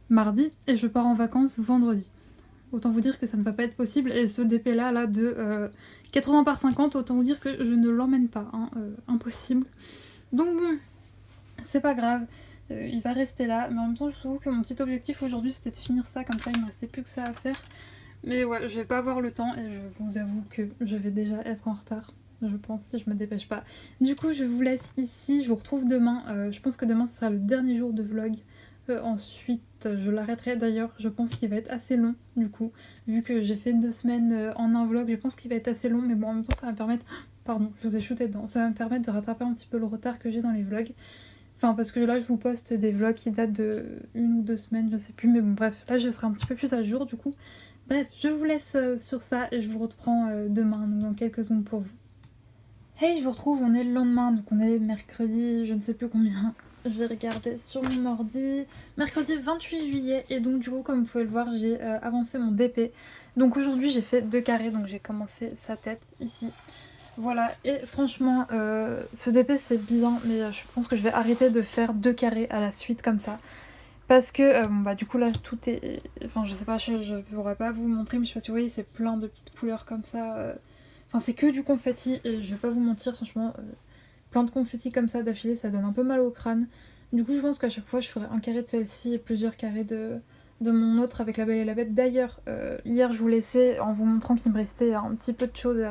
mardi et je pars en vacances vendredi. Autant vous dire que ça ne va pas être possible. Et ce DP là de 80 par 50, autant vous dire que je ne l'emmène pas. Hein, impossible. Donc bon, c'est pas grave. Il va rester là. Mais en même temps, je trouve que mon petit objectif aujourd'hui c'était de finir ça. Comme ça, il me restait plus que ça à faire. Mais ouais, je vais pas avoir le temps et je vous avoue que je vais déjà être en retard. Je pense si je me dépêche pas. Du coup je vous laisse ici, je vous retrouve demain. Je pense que demain ce sera le dernier jour de vlog. Ensuite je l'arrêterai d'ailleurs, je pense qu'il va être assez long du coup. Vu que j'ai fait 2 semaines en un vlog, je pense qu'il va être assez long. Mais bon en même temps ça va me permettre... Pardon, je vous ai shooté dedans. Ça va me permettre de rattraper un petit peu le retard que j'ai dans les vlogs. Enfin parce que là je vous poste des vlogs qui datent de 1 ou 2 semaines, je sais plus. Mais bon bref, là je serai un petit peu plus à jour du coup. Bref, je vous laisse sur ça et je vous reprends demain, donc dans quelques secondes pour vous. Hey, je vous retrouve, on est le lendemain, donc on est mercredi, je ne sais plus combien. Je vais regarder sur mon ordi. Mercredi 28 juillet, et donc du coup, comme vous pouvez le voir, j'ai avancé mon DP. Donc aujourd'hui, j'ai fait 2 carrés, donc j'ai commencé sa tête ici. Voilà, et franchement, ce DP c'est bien, mais je pense que je vais arrêter de faire 2 carrés à la suite comme ça. Parce que, bon bah du coup là, tout est... Enfin, je sais pas, je pourrais pas vous le montrer, mais je sais pas si vous voyez, c'est plein de petites couleurs comme ça. Enfin, c'est que du confetti et je vais pas vous mentir, franchement, plein de confetti comme ça d'affilée, ça donne un peu mal au crâne. Du coup, je pense qu'à chaque fois, je ferai un carré de celle-ci et plusieurs carrés de mon autre avec La Belle et la Bête. D'ailleurs, hier, je vous laissais en vous montrant qu'il me restait un petit peu de choses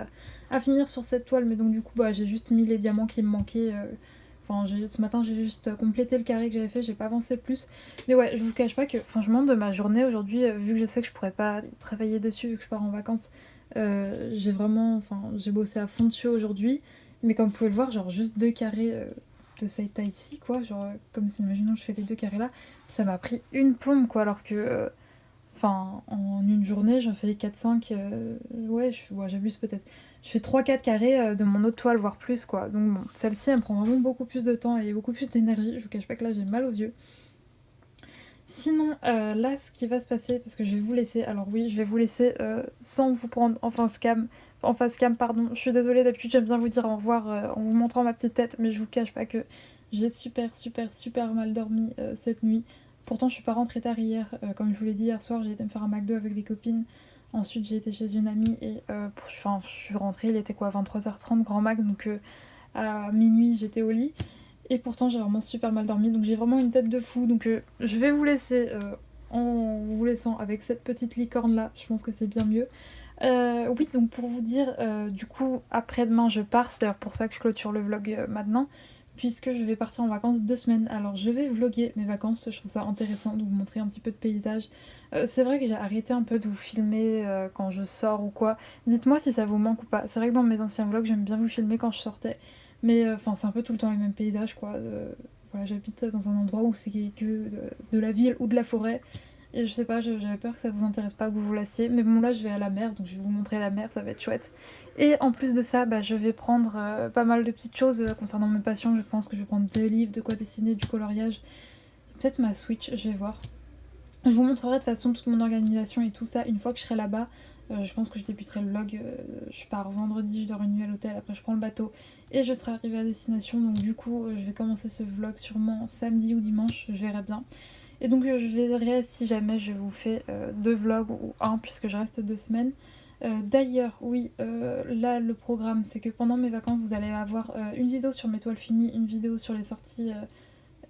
à finir sur cette toile, mais donc du coup, bah, j'ai juste mis les diamants qui me manquaient. Enfin, ce matin, j'ai juste complété le carré que j'avais fait, j'ai pas avancé plus. Mais ouais, je vous cache pas que, franchement, de ma journée aujourd'hui, vu que je sais que je pourrais pas travailler dessus, vu que je pars en vacances, j'ai bossé à fond dessus aujourd'hui, mais comme vous pouvez le voir, genre juste 2 carrés de cette taille ici, quoi, genre comme si, imaginons, je fais les 2 carrés là, ça m'a pris une plombe, quoi, alors que, en une journée, j'en fais 4-5, ouais, j'abuse peut-être, je fais 3-4 carrés de mon autre toile, voire plus, quoi, donc bon, celle-ci, elle me prend vraiment beaucoup plus de temps et beaucoup plus d'énergie, je vous cache pas que là, j'ai mal aux yeux. Sinon, là, ce qui va se passer, parce que je vais vous laisser, alors oui, je vais vous laisser sans vous prendre en face cam, pardon. Je suis désolée, d'habitude j'aime bien vous dire au revoir en vous montrant ma petite tête, mais je vous cache pas que j'ai super mal dormi cette nuit. Pourtant, je suis pas rentrée tard hier, comme je vous l'ai dit hier soir, j'ai été me faire un McDo avec des copines. Ensuite, j'ai été chez une amie et je suis rentrée, il était quoi, 23h30, grand max, donc à minuit j'étais au lit. Et pourtant j'ai vraiment super mal dormi, donc j'ai vraiment une tête de fou. Donc je vais vous laisser en vous laissant avec cette petite licorne là, je pense que c'est bien mieux. Oui, donc pour vous dire, du coup après-demain je pars, c'est d'ailleurs pour ça que je clôture le vlog maintenant, puisque je vais partir en vacances 2 semaines. Alors je vais vlogger mes vacances, je trouve ça intéressant de vous montrer un petit peu de paysage. C'est vrai que j'ai arrêté un peu de vous filmer quand je sors ou quoi. Dites-moi si ça vous manque ou pas. C'est vrai que dans mes anciens vlogs j'aime bien vous filmer quand je sortais. Mais c'est un peu tout le temps les mêmes paysages, quoi. Voilà, j'habite dans un endroit où c'est que de la ville ou de la forêt. Et je sais pas, j'avais peur que ça vous intéresse pas, que vous vous lassiez. Mais bon, là je vais à la mer, donc je vais vous montrer la mer, ça va être chouette. Et en plus de ça, bah, je vais prendre pas mal de petites choses concernant mes passions. Je pense que je vais prendre 2 livres, de quoi dessiner, du coloriage. Peut-être ma Switch, je vais voir. Je vous montrerai de toute façon toute mon organisation et tout ça une fois que je serai là-bas. Je pense que je débuterai le vlog, je pars vendredi, je dors une nuit à l'hôtel, après je prends le bateau et je serai arrivée à destination. Donc du coup je vais commencer ce vlog sûrement samedi ou dimanche, je verrai bien. Et donc je verrai si jamais je vous fais 2 vlogs ou un puisque je reste 2 semaines. D'ailleurs oui, là le programme c'est que pendant mes vacances vous allez avoir une vidéo sur mes toiles finies, une vidéo sur les sorties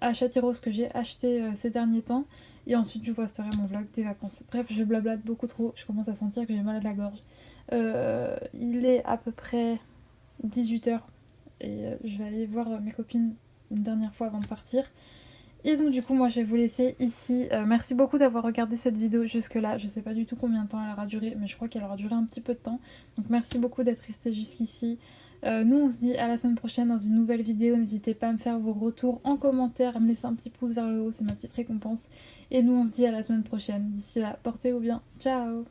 à Châtellerault que j'ai acheté ces derniers temps. Et ensuite je posterai mon vlog des vacances. Bref, je blablate beaucoup trop, je commence à sentir que j'ai mal à la gorge. Il est à peu près 18h et je vais aller voir mes copines une dernière fois avant de partir. Et donc du coup moi je vais vous laisser ici. Merci beaucoup d'avoir regardé cette vidéo jusque là. Je sais pas du tout combien de temps elle aura duré, mais je crois qu'elle aura duré un petit peu de temps. Donc merci beaucoup d'être resté jusqu'ici. Nous on se dit à la semaine prochaine dans une nouvelle vidéo. N'hésitez pas à me faire vos retours en commentaire, à me laisser un petit pouce vers le haut, c'est ma petite récompense. Et nous on se dit à la semaine prochaine. D'ici là, portez-vous bien. Ciao.